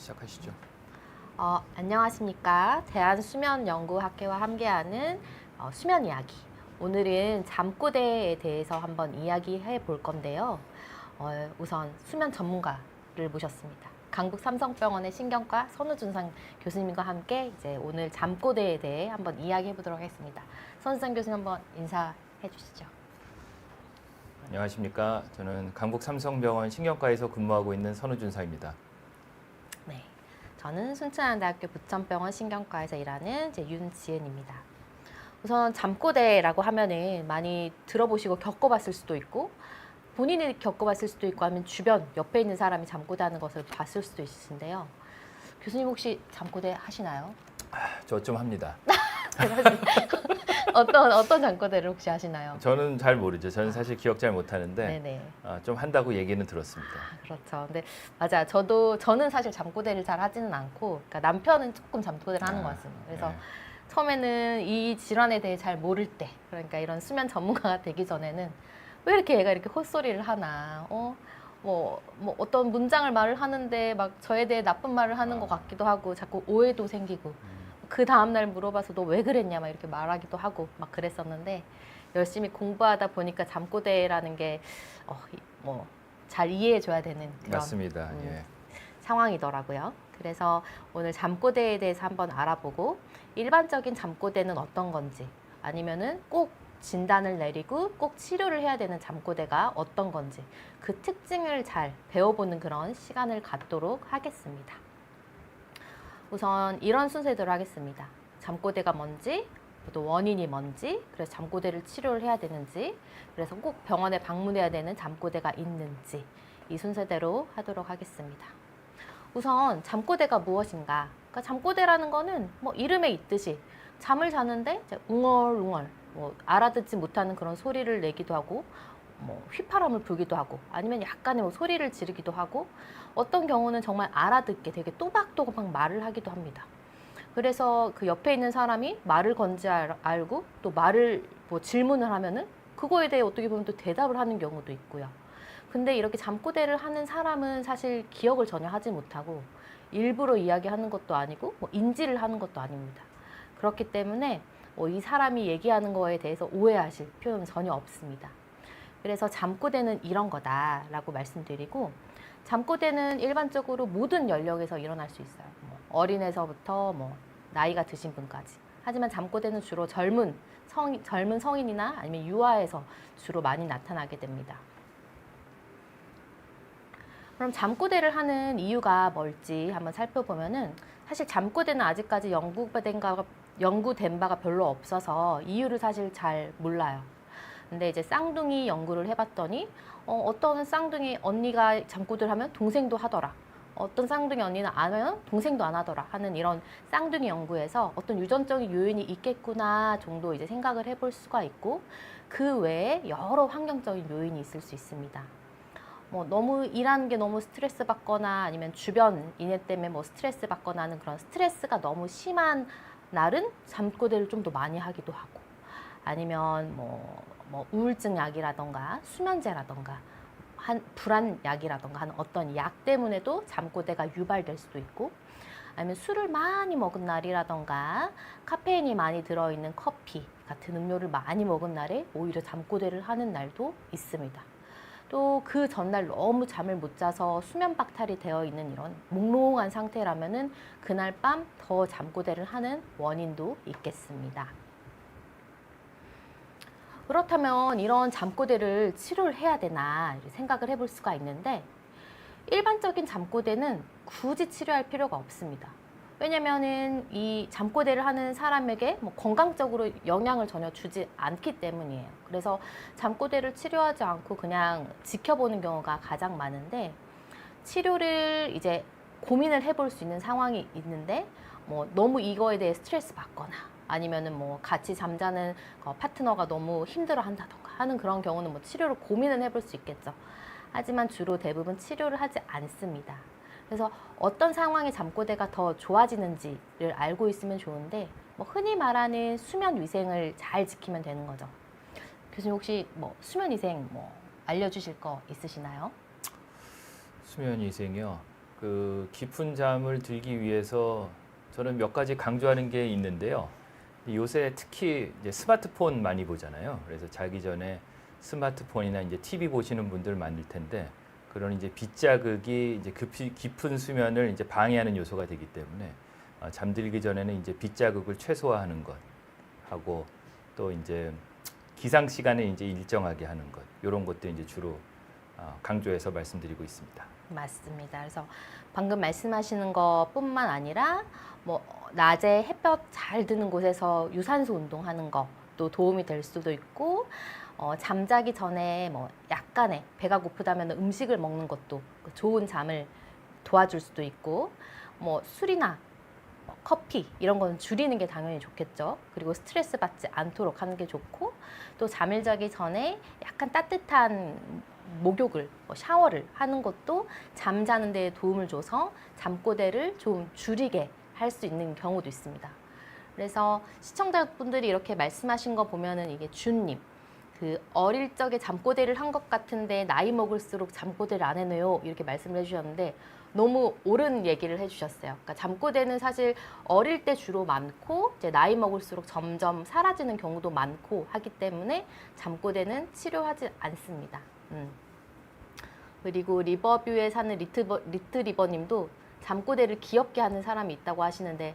시작하시죠. 안녕하십니까. 대한수면연구학회와 함께하는 수면 이야기. 오늘은 잠꼬대에 대해서 한번 이야기해 볼 건데요. 우선 수면 전문가를 모셨습니다. 강북 삼성병원의 신경과 선우준상 교수님과 함께 이제 오늘 잠꼬대에 대해 한번 이야기해 보도록 하겠습니다. 선우준상 교수님 한번 인사해 주시죠. 안녕하십니까. 저는 강북 삼성병원 신경과에서 근무하고 있는 선우준사입니다. 네, 저는 순천향대학교 부천병원 신경과에서 일하는 이제 윤지은입니다. 우선 잠꼬대라고 하면은 많이 들어보시고 겪어봤을 수도 있고 본인이 겪어봤을 수도 있고 하면 주변 옆에 있는 사람이 잠꼬대하는 것을 봤을 수도 있으신데요. 교수님 혹시 잠꼬대 하시나요? 저 좀 합니다. 어떤 잠꼬대를 혹시 하시나요? 저는 잘 모르죠. 저는 사실 기억 잘 못하는데 네네. 좀 한다고 얘기는 들었습니다. 그렇죠. 근데 맞아요. 저는 사실 잠꼬대를 잘 하지는 않고, 그러니까 남편은 조금 잠꼬대를 하는 것 같습니다. 그래서 네. 처음에는 이 질환에 대해 잘 모를 때, 그러니까 이런 수면 전문가가 되기 전에는 왜 이렇게 얘가 이렇게 헛소리를 하나, 뭐 어떤 문장을 말을 하는데 막 저에 대해 나쁜 말을 하는 것 같기도 하고 자꾸 오해도 생기고 그 다음날 물어봐서 너 왜 그랬냐 막 이렇게 말하기도 하고 막 그랬었는데 열심히 공부하다 보니까 잠꼬대라는 게 뭐 잘 이해해줘야 되는 그런 맞습니다. 예. 상황이더라고요. 그래서 오늘 잠꼬대에 대해서 한번 알아보고 일반적인 잠꼬대는 어떤 건지 아니면은 꼭 진단을 내리고 꼭 치료를 해야 되는 잠꼬대가 어떤 건지 그 특징을 잘 배워보는 그런 시간을 갖도록 하겠습니다. 우선 이런 순서대로 하겠습니다. 잠꼬대가 뭔지, 또 원인이 뭔지, 그래서 잠꼬대를 치료를 해야 되는지, 그래서 꼭 병원에 방문해야 되는 잠꼬대가 있는지 이 순서대로 하도록 하겠습니다. 우선 잠꼬대가 무엇인가? 그러니까 잠꼬대라는 거는 뭐 이름에 있듯이 잠을 자는데 이제 웅얼웅얼 뭐 알아듣지 못하는 그런 소리를 내기도 하고 뭐 휘파람을 불기도 하고 아니면 약간의 뭐 소리를 지르기도 하고 어떤 경우는 정말 알아듣게 되게 또박또박 말을 하기도 합니다. 그래서 그 옆에 있는 사람이 말을 건지 알고 또 말을 뭐 질문을 하면은 그거에 대해 어떻게 보면 또 대답을 하는 경우도 있고요. 근데 이렇게 잠꼬대를 하는 사람은 사실 기억을 전혀 하지 못하고 일부러 이야기하는 것도 아니고 뭐 인지를 하는 것도 아닙니다. 그렇기 때문에 이 사람이 얘기하는 거에 대해서 오해하실 필요는 전혀 없습니다. 그래서 잠꼬대는 이런 거다라고 말씀드리고 잠꼬대는 일반적으로 모든 연령에서 일어날 수 있어요. 뭐 어린애서부터 뭐 나이가 드신 분까지. 하지만 잠꼬대는 주로 젊은 성인이나 아니면 유아에서 주로 많이 나타나게 됩니다. 그럼 잠꼬대를 하는 이유가 뭘지 한번 살펴보면은 사실 잠꼬대는 아직까지 연구된 바가 별로 없어서 이유를 사실 잘 몰라요. 근데 이제 쌍둥이 연구를 해봤더니 어떤 쌍둥이 언니가 잠꼬대를 하면 동생도 하더라. 어떤 쌍둥이 언니는 안 하면 동생도 안 하더라 하는 이런 쌍둥이 연구에서 어떤 유전적인 요인이 있겠구나 정도 이제 생각을 해볼 수가 있고 그 외에 여러 환경적인 요인이 있을 수 있습니다. 뭐 너무 일하는 게 너무 스트레스 받거나 아니면 주변 인해 때문에 뭐 스트레스 받거나 하는 그런 스트레스가 너무 심한 날은 잠꼬대를 좀 더 많이 하기도 하고 아니면 뭐 우울증 약이라던가 수면제라던가 불안 약이라던가 하는 어떤 약 때문에도 잠꼬대가 유발될 수도 있고 아니면 술을 많이 먹은 날이라던가 카페인이 많이 들어있는 커피 같은 음료를 많이 먹은 날에 오히려 잠꼬대를 하는 날도 있습니다. 또 그 전날 너무 잠을 못 자서 수면 박탈이 되어 있는 이런 몽롱한 상태라면은 그날 밤 더 잠꼬대를 하는 원인도 있겠습니다. 그렇다면 이런 잠꼬대를 치료를 해야 되나 생각을 해볼 수가 있는데 일반적인 잠꼬대는 굳이 치료할 필요가 없습니다. 왜냐면은 이 잠꼬대를 하는 사람에게 뭐 건강적으로 영향을 전혀 주지 않기 때문이에요. 그래서 잠꼬대를 치료하지 않고 그냥 지켜보는 경우가 가장 많은데 치료를 이제 고민을 해볼 수 있는 상황이 있는데 뭐 너무 이거에 대해 스트레스 받거나 아니면은 뭐 같이 잠자는 파트너가 너무 힘들어 한다던가 하는 그런 경우는 뭐 치료를 고민을 해볼 수 있겠죠. 하지만 주로 대부분 치료를 하지 않습니다. 그래서 어떤 상황에 잠꼬대가 더 좋아지는지를 알고 있으면 좋은데 뭐 흔히 말하는 수면 위생을 잘 지키면 되는 거죠. 교수님 혹시 뭐 수면 위생 뭐 알려주실 거 있으시나요? 수면 위생이요. 그 깊은 잠을 들기 위해서 저는 몇 가지 강조하는 게 있는데요. 요새 특히 이제 스마트폰 많이 보잖아요. 그래서 자기 전에 스마트폰이나 이제 TV 보시는 분들 많을 텐데 그런 이제 빛 자극이 이제 깊은 수면을 이제 방해하는 요소가 되기 때문에 잠들기 전에는 이제 빛 자극을 최소화하는 것 하고 또 이제 기상 시간을 이제 일정하게 하는 것 이런 것도 이제 주로 강조해서 말씀드리고 있습니다. 맞습니다. 그래서 방금 말씀하시는 것뿐만 아니라 뭐 낮에 햇볕 잘 드는 곳에서 유산소 운동하는 것도 도움이 될 수도 있고 잠자기 전에 뭐 약간의 배가 고프다면 음식을 먹는 것도 좋은 잠을 도와줄 수도 있고 뭐 술이나 커피 이런 거는 줄이는 게 당연히 좋겠죠. 그리고 스트레스 받지 않도록 하는 게 좋고 또 잠을 자기 전에 약간 따뜻한 목욕을 샤워를 하는 것도 잠자는 데 도움을 줘서 잠꼬대를 좀 줄이게 할 수 있는 경우도 있습니다. 그래서 시청자분들이 이렇게 말씀하신 거 보면은 이게 준님 그 어릴 적에 잠꼬대를 한 것 같은데 나이 먹을수록 잠꼬대를 안 해내요 이렇게 말씀을 해주셨는데 너무 옳은 얘기를 해주셨어요. 그러니까 잠꼬대는 사실 어릴 때 주로 많고 이제 나이 먹을수록 점점 사라지는 경우도 많고 하기 때문에 잠꼬대는 치료하지 않습니다. 그리고 리버뷰에 사는 리트리버님도 잠꼬대를 귀엽게 하는 사람이 있다고 하시는데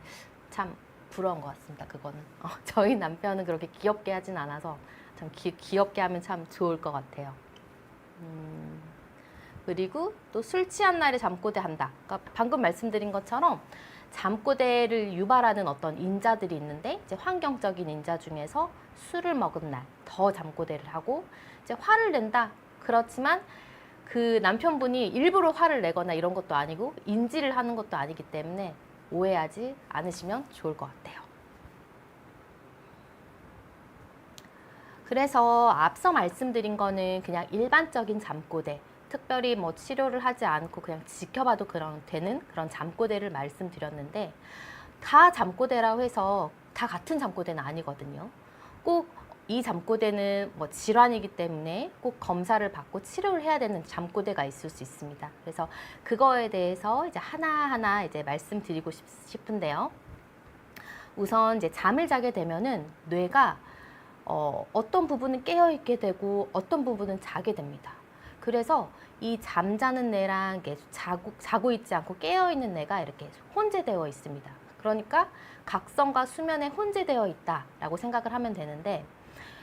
참 부러운 것 같습니다. 그거는 저희 남편은 그렇게 귀엽게 하진 않아서 참 귀엽게 하면 참 좋을 것 같아요. 그리고 또 술 취한 날에 잠꼬대 한다. 그러니까 방금 말씀드린 것처럼 잠꼬대를 유발하는 어떤 인자들이 있는데 이제 환경적인 인자 중에서 술을 먹은 날 더 잠꼬대를 하고 이제 화를 낸다. 그렇지만 그 남편분이 일부러 화를 내거나 이런 것도 아니고 인지를 하는 것도 아니기 때문에 오해하지 않으시면 좋을 것 같아요. 그래서 앞서 말씀드린 거는 그냥 일반적인 잠꼬대, 특별히 뭐 치료를 하지 않고 그냥 지켜봐도 되는 그런 잠꼬대를 말씀드렸는데 다 잠꼬대라고 해서 다 같은 잠꼬대는 아니거든요. 꼭 이 잠꼬대는 뭐 질환이기 때문에 꼭 검사를 받고 치료를 해야 되는 잠꼬대가 있을 수 있습니다. 그래서 그거에 대해서 이제 하나하나 이제 말씀드리고 싶은데요. 우선 이제 잠을 자게 되면은 뇌가 어떤 부분은 깨어 있게 되고 어떤 부분은 자게 됩니다. 그래서 이 잠자는 뇌랑 자고 있지 않고 깨어 있는 뇌가 이렇게 혼재되어 있습니다. 그러니까 각성과 수면에 혼재되어 있다라고 생각을 하면 되는데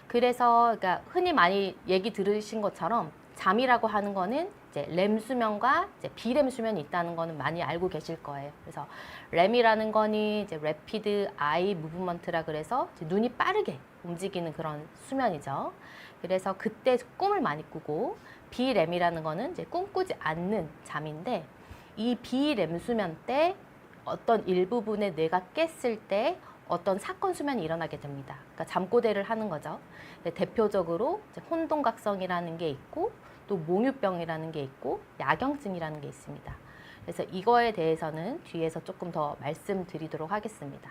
그래서 그러니까 흔히 많이 얘기 들으신 것처럼 잠이라고 하는 거는 이제 렘 수면과 이제 비렘 수면이 있다는 거는 많이 알고 계실 거예요. 그래서 렘이라는 거니 이제 래피드 아이 무브먼트라 그래서 이제 눈이 빠르게 움직이는 그런 수면이죠. 그래서 그때 꿈을 많이 꾸고 비렘이라는 거는 이제 꿈꾸지 않는 잠인데 이 비렘 수면 때 어떤 일부분의 뇌가 깼을 때 어떤 사건 수면이 일어나게 됩니다. 그러니까 잠꼬대를 하는 거죠. 대표적으로 이제 혼동각성이라는 게 있고 또 몽유병이라는 게 있고 야경증이라는 게 있습니다. 그래서 이거에 대해서는 뒤에서 조금 더 말씀드리도록 하겠습니다.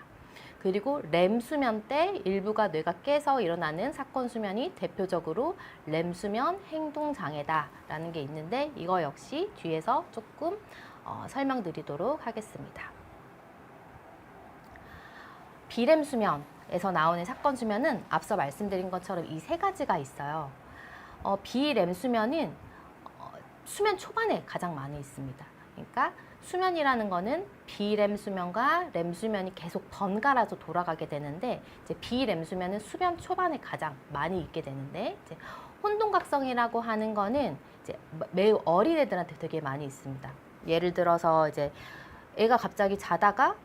그리고 렘 수면 때 일부가 뇌가 깨서 일어나는 사건 수면이 대표적으로 렘 수면 행동장애다라는 게 있는데 이거 역시 뒤에서 조금 설명드리도록 하겠습니다. 비렘 수면에서 나오는 사건 수면은 앞서 말씀드린 것처럼 이 세 가지가 있어요. 비렘 수면은 수면 초반에 가장 많이 있습니다. 그러니까 수면이라는 거는 비렘 수면과 렘 수면이 계속 번갈아서 돌아가게 되는데 이제 비렘 수면은 수면 초반에 가장 많이 있게 되는데 이제 혼동각성이라고 하는 거는 이제 매우 어린 애들한테 되게 많이 있습니다. 예를 들어서 이제 애가 갑자기 자다가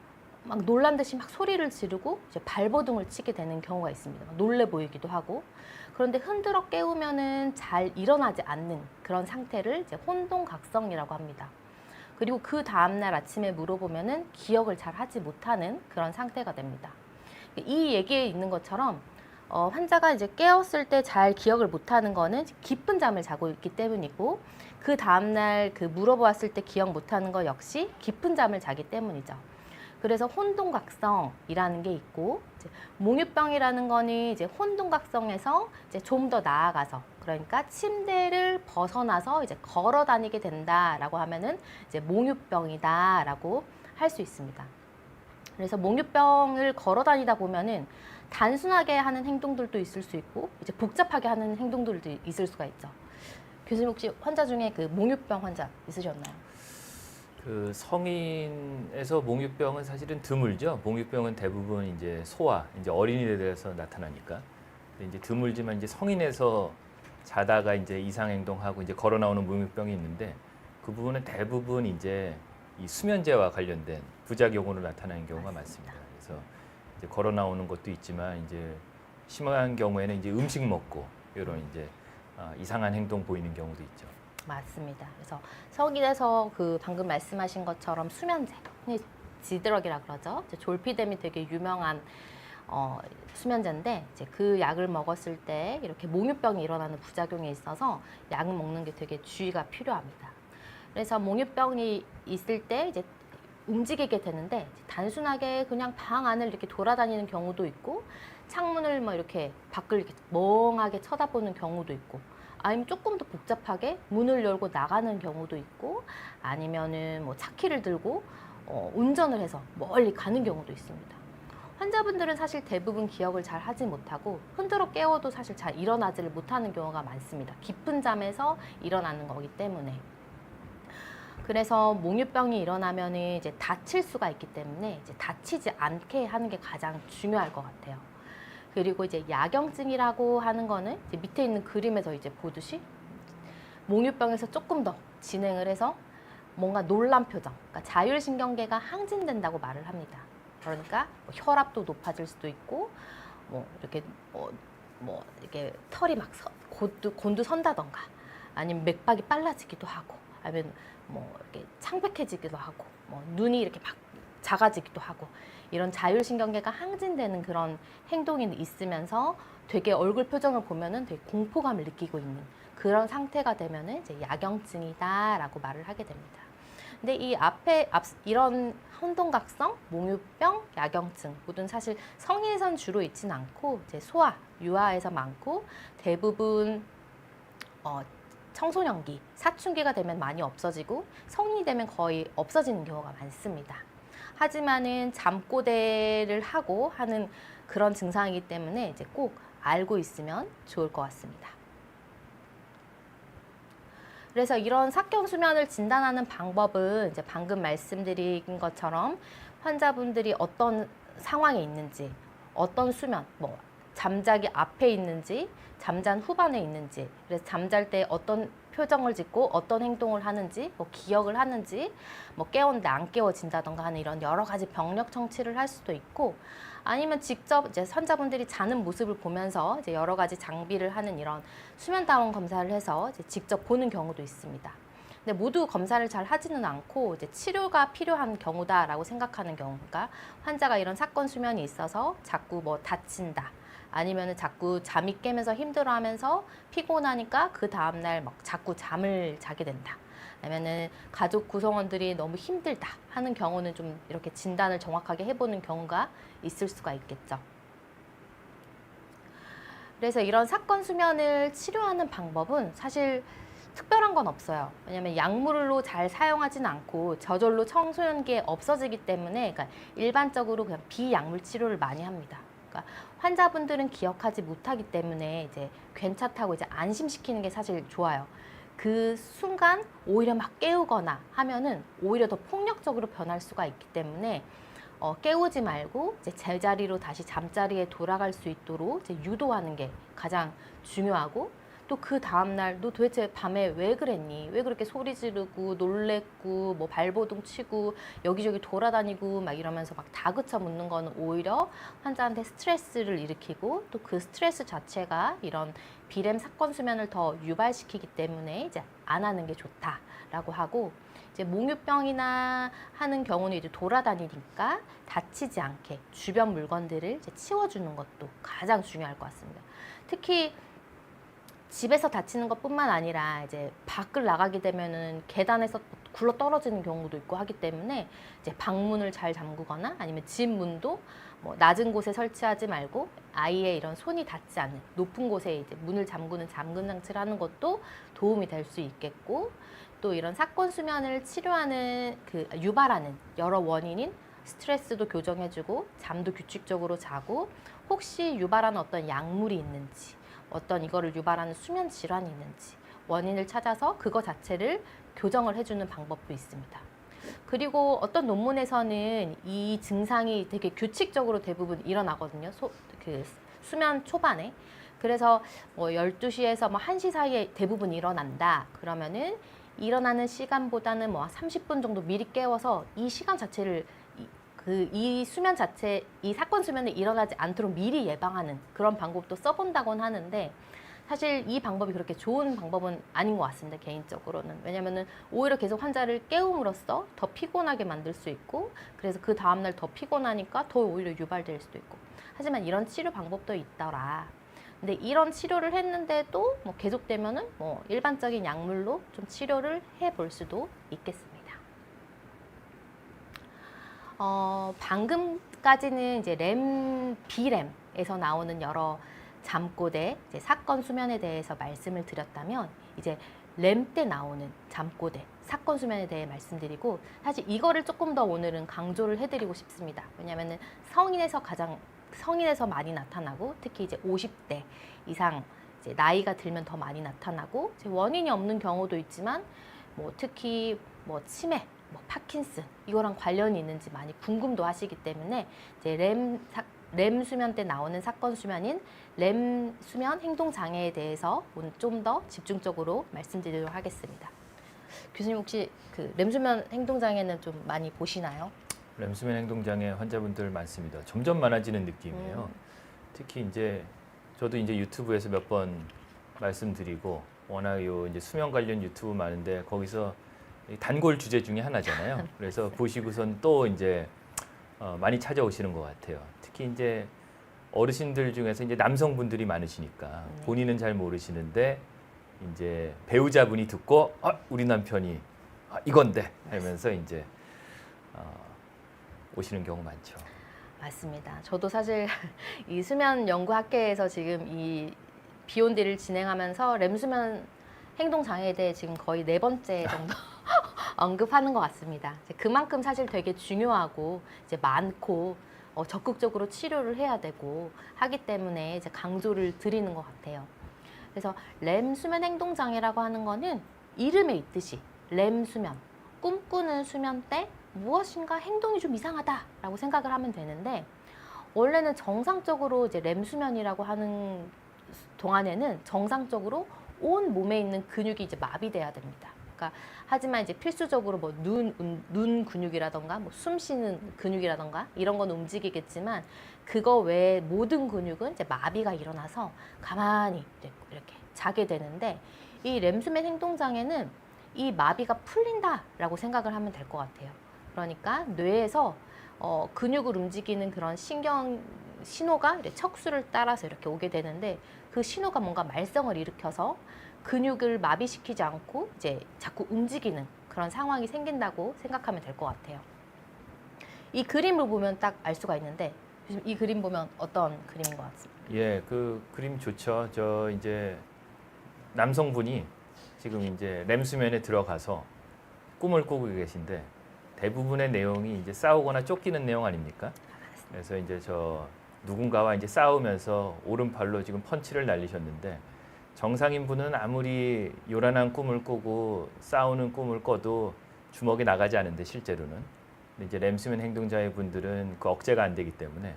막 놀란 듯이 막 소리를 지르고 이제 발버둥을 치게 되는 경우가 있습니다. 놀래 보이기도 하고 그런데 흔들어 깨우면은 잘 일어나지 않는 그런 상태를 이제 혼동각성이라고 합니다. 그리고 그 다음날 아침에 물어보면은 기억을 잘 하지 못하는 그런 상태가 됩니다. 이 얘기에 있는 것처럼 환자가 이제 깨었을 때 잘 기억을 못하는 거는 깊은 잠을 자고 있기 때문이고 그 다음날 그 물어보았을 때 기억 못하는 거 역시 깊은 잠을 자기 때문이죠. 그래서 혼동각성이라는 게 있고 이제 몽유병이라는 거는 이제 혼동각성에서 이제 좀 더 나아가서 그러니까 침대를 벗어나서 이제 걸어 다니게 된다라고 하면은 이제 몽유병이다라고 할 수 있습니다. 그래서 몽유병을 걸어 다니다 보면은 단순하게 하는 행동들도 있을 수 있고 이제 복잡하게 하는 행동들도 있을 수가 있죠. 교수님 혹시 환자 중에 그 몽유병 환자 있으셨나요? 그 성인에서 몽유병은 사실은 드물죠. 몽유병은 대부분 이제 소아, 이제 어린이들에서 나타나니까. 근데 이제 드물지만 이제 성인에서 자다가 이제 이상 행동하고 이제 걸어 나오는 몽유병이 있는데 그 부분은 대부분 이제 이 수면제와 관련된 부작용으로 나타나는 경우가 많습니다. 그래서 이제 걸어 나오는 것도 있지만 이제 심한 경우에는 이제 음식 먹고 이런 이제 이상한 행동 보이는 경우도 있죠. 맞습니다. 그래서 성인에서 그 방금 말씀하신 것처럼 수면제, 흔히 지드럭이라 그러죠. 이제 졸피뎀이 되게 유명한 수면제인데 이제 그 약을 먹었을 때 이렇게 몽유병이 일어나는 부작용이 있어서 약을 먹는 게 되게 주의가 필요합니다. 그래서 몽유병이 있을 때 이제 움직이게 되는데 단순하게 그냥 방 안을 이렇게 돌아다니는 경우도 있고 창문을 뭐 이렇게 밖을 이렇게 멍하게 쳐다보는 경우도 있고 아니면 조금 더 복잡하게 문을 열고 나가는 경우도 있고 아니면은 뭐 차키를 들고 운전을 해서 멀리 가는 경우도 있습니다. 환자분들은 사실 대부분 기억을 잘 하지 못하고 흔들어 깨워도 사실 잘 일어나지를 못하는 경우가 많습니다. 깊은 잠에서 일어나는 거기 때문에. 그래서 몽유병이 일어나면 이제 다칠 수가 있기 때문에 이제 다치지 않게 하는 게 가장 중요할 것 같아요. 그리고 이제 야경증이라고 하는 거는 이제 밑에 있는 그림에서 이제 보듯이 몽유병에서 조금 더 진행을 해서 뭔가 놀란 표정, 그러니까 자율신경계가 항진된다고 말을 합니다. 그러니까 뭐 혈압도 높아질 수도 있고, 뭐 이렇게 이렇게 털이 막 곤두선다던가, 아니면 맥박이 빨라지기도 하고, 아니면 뭐 이렇게 창백해지기도 하고, 뭐 눈이 이렇게 막 작아지기도 하고, 이런 자율신경계가 항진되는 그런 행동이 있으면서 되게 얼굴 표정을 보면은 되게 공포감을 느끼고 있는 그런 상태가 되면은 이제 야경증이다라고 말을 하게 됩니다. 근데 이 이런 혼동각성, 몽유병, 야경증 모든 사실 성인에선 주로 있지는 않고 이제 소아, 유아에서 많고 대부분 청소년기, 사춘기가 되면 많이 없어지고 성인이 되면 거의 없어지는 경우가 많습니다. 하지만은 잠꼬대를 하고 하는 그런 증상이기 때문에 이제 꼭 알고 있으면 좋을 것 같습니다. 그래서 이런 사경 수면을 진단하는 방법은 이제 방금 말씀드린 것처럼 환자분들이 어떤 상황에 있는지, 어떤 수면, 뭐 잠자기 앞에 있는지, 잠잔 후반에 있는지, 그래서 잠잘 때 어떤 표정을 짓고 어떤 행동을 하는지, 뭐 기억을 하는지, 뭐 깨웠는데 안 깨워진다던가 하는 이런 여러 가지 병력 청취를 할 수도 있고, 아니면 직접 이제 환자분들이 자는 모습을 보면서 이제 여러 가지 장비를 하는 이런 수면 다운 검사를 해서 이제 직접 보는 경우도 있습니다. 근데 모두 검사를 잘 하지는 않고 이제 치료가 필요한 경우다라고 생각하는 경우가 환자가 이런 사건 수면이 있어서 자꾸 뭐 다친다. 아니면은 자꾸 잠이 깨면서 힘들어하면서 피곤하니까 그 다음날 막 자꾸 잠을 자게 된다. 아니면은 가족 구성원들이 너무 힘들다 하는 경우는 좀 이렇게 진단을 정확하게 해보는 경우가 있을 수가 있겠죠. 그래서 이런 사건 수면을 치료하는 방법은 사실 특별한 건 없어요. 왜냐하면 약물로 잘 사용하진 않고 저절로 청소년기에 없어지기 때문에 그러니까 일반적으로 그냥 비약물 치료를 많이 합니다. 그러니까 환자분들은 기억하지 못하기 때문에 이제 괜찮다고 이제 안심시키는 게 사실 좋아요. 그 순간 오히려 막 깨우거나 하면은 오히려 더 폭력적으로 변할 수가 있기 때문에 깨우지 말고 이제 제자리로 다시 잠자리에 돌아갈 수 있도록 이제 유도하는 게 가장 중요하고 또 그 다음날 너 도대체 밤에 왜 그랬니? 왜 그렇게 소리 지르고 놀랬고 뭐 발버둥 치고 여기저기 돌아다니고 막 이러면서 막 다그쳐 묻는 거는 오히려 환자한테 스트레스를 일으키고 또 그 스트레스 자체가 이런 비렘 사건 수면을 더 유발시키기 때문에 이제 안 하는 게 좋다라고 하고 이제 몽유병이나 하는 경우는 이제 돌아다니니까 다치지 않게 주변 물건들을 이제 치워주는 것도 가장 중요할 것 같습니다. 특히 집에서 다치는 것뿐만 아니라 이제 밖을 나가게 되면은 계단에서 굴러 떨어지는 경우도 있고 하기 때문에 이제 방문을 잘 잠그거나 아니면 집 문도 뭐 낮은 곳에 설치하지 말고 아이의 이런 손이 닿지 않는 높은 곳에 이제 문을 잠그는 잠금 장치를 하는 것도 도움이 될 수 있겠고, 또 이런 사건 수면을 치료하는 유발하는 여러 원인인 스트레스도 교정해주고 잠도 규칙적으로 자고 혹시 유발하는 어떤 약물이 있는지 어떤 이거를 유발하는 수면 질환이 있는지 원인을 찾아서 그거 자체를 교정을 해주는 방법도 있습니다. 그리고 어떤 논문에서는 이 증상이 되게 규칙적으로 대부분 일어나거든요. 수면 초반에. 그래서 뭐 12시에서 뭐 1시 사이에 대부분 일어난다. 그러면은 일어나는 시간보다는 뭐 30분 정도 미리 깨워서 이 시간 자체를 이 수면 자체, 이 사건 수면이 일어나지 않도록 미리 예방하는 그런 방법도 써본다곤 하는데 사실 이 방법이 그렇게 좋은 방법은 아닌 것 같습니다. 개인적으로는. 왜냐면은 오히려 계속 환자를 깨움으로써 더 피곤하게 만들 수 있고 그래서 그 다음날 더 피곤하니까 더 오히려 유발될 수도 있고 하지만 이런 치료 방법도 있더라. 근데 이런 치료를 했는데도 뭐 계속되면은 뭐 일반적인 약물로 좀 치료를 해볼 수도 있겠습니다. 방금까지는 이제 렘, 비렘에서 나오는 여러 잠꼬대, 이제 사건 수면에 대해서 말씀을 드렸다면 이제 렘 때 나오는 잠꼬대, 사건 수면에 대해 말씀드리고 사실 이거를 조금 더 오늘은 강조를 해드리고 싶습니다. 왜냐하면은 성인에서 많이 나타나고 특히 이제 50대 이상 이제 나이가 들면 더 많이 나타나고 이제 원인이 없는 경우도 있지만 뭐 특히 뭐 치매, 뭐 파킨슨 이거랑 관련이 있는지 많이 궁금도 하시기 때문에 이제 렘 수면 때 나오는 사건 수면인 렘 수면 행동 장애에 대해서 오늘 좀 더 집중적으로 말씀드리도록 하겠습니다. 교수님 혹시 그 렘 수면 행동 장애는 좀 많이 보시나요? 렘 수면 행동 장애 환자분들 많습니다. 점점 많아지는 느낌이에요. 특히 이제 저도 이제 유튜브에서 몇 번 말씀드리고 워낙 이제 수면 관련 유튜브 많은데 거기서 단골 주제 중에 하나잖아요. 그래서 보시고선 또 이제 많이 찾아오시는 것 같아요. 특히 이제 어르신들 중에서 이제 남성분들이 많으시니까 본인은 잘 모르시는데 이제 배우자분이 듣고 우리 남편이 이건데 하면서 이제 오시는 경우 많죠. 맞습니다. 저도 사실 이 수면 연구 학회에서 지금 이 비욘디를 진행하면서 렘 수면 행동 장애에 대해 지금 거의 4번째 정도 언급하는 것 같습니다. 그만큼 사실 되게 중요하고 이제 많고 적극적으로 치료를 해야 되고 하기 때문에 이제 강조를 드리는 것 같아요. 그래서 렘 수면 행동 장애라고 하는 거는 이름에 있듯이 렘 수면, 꿈꾸는 수면 때 무엇인가 행동이 좀 이상하다라고 생각을 하면 되는데 원래는 정상적으로 이제 렘 수면이라고 하는 동안에는 정상적으로 온 몸에 있는 근육이 이제 마비돼야 됩니다. 그러니까 하지만 이제 필수적으로 뭐 눈 근육이라던가 뭐 숨 쉬는 근육이라던가 이런 건 움직이겠지만 그거 외에 모든 근육은 이제 마비가 일어나서 가만히 이렇게 자게 되는데 이 렘수면 행동 장애는 이 마비가 풀린다라고 생각을 하면 될 것 같아요. 그러니까 뇌에서 근육을 움직이는 그런 신경 신호가 이렇게 척수를 따라서 이렇게 오게 되는데 그 신호가 뭔가 말썽을 일으켜서 근육을 마비시키지 않고 이제 자꾸 움직이는 그런 상황이 생긴다고 생각하면 될 것 같아요. 이 그림을 보면 딱 알 수가 있는데 이 그림 보면 어떤 그림인 것 같습니다. 예, 그 그림 좋죠. 저 이제 남성분이 지금 이제 렘 수면에 들어가서 꿈을 꾸고 계신데 대부분의 내용이 이제 싸우거나 쫓기는 내용 아닙니까? 그래서 이제 저 누군가와 이제 싸우면서 오른팔로 지금 펀치를 날리셨는데 정상인 분은 아무리 요란한 꿈을 꾸고 싸우는 꿈을 꿔도 주먹이 나가지 않는데 실제로는 근데 이제 렘 수면 행동장애 분들은 그 억제가 안 되기 때문에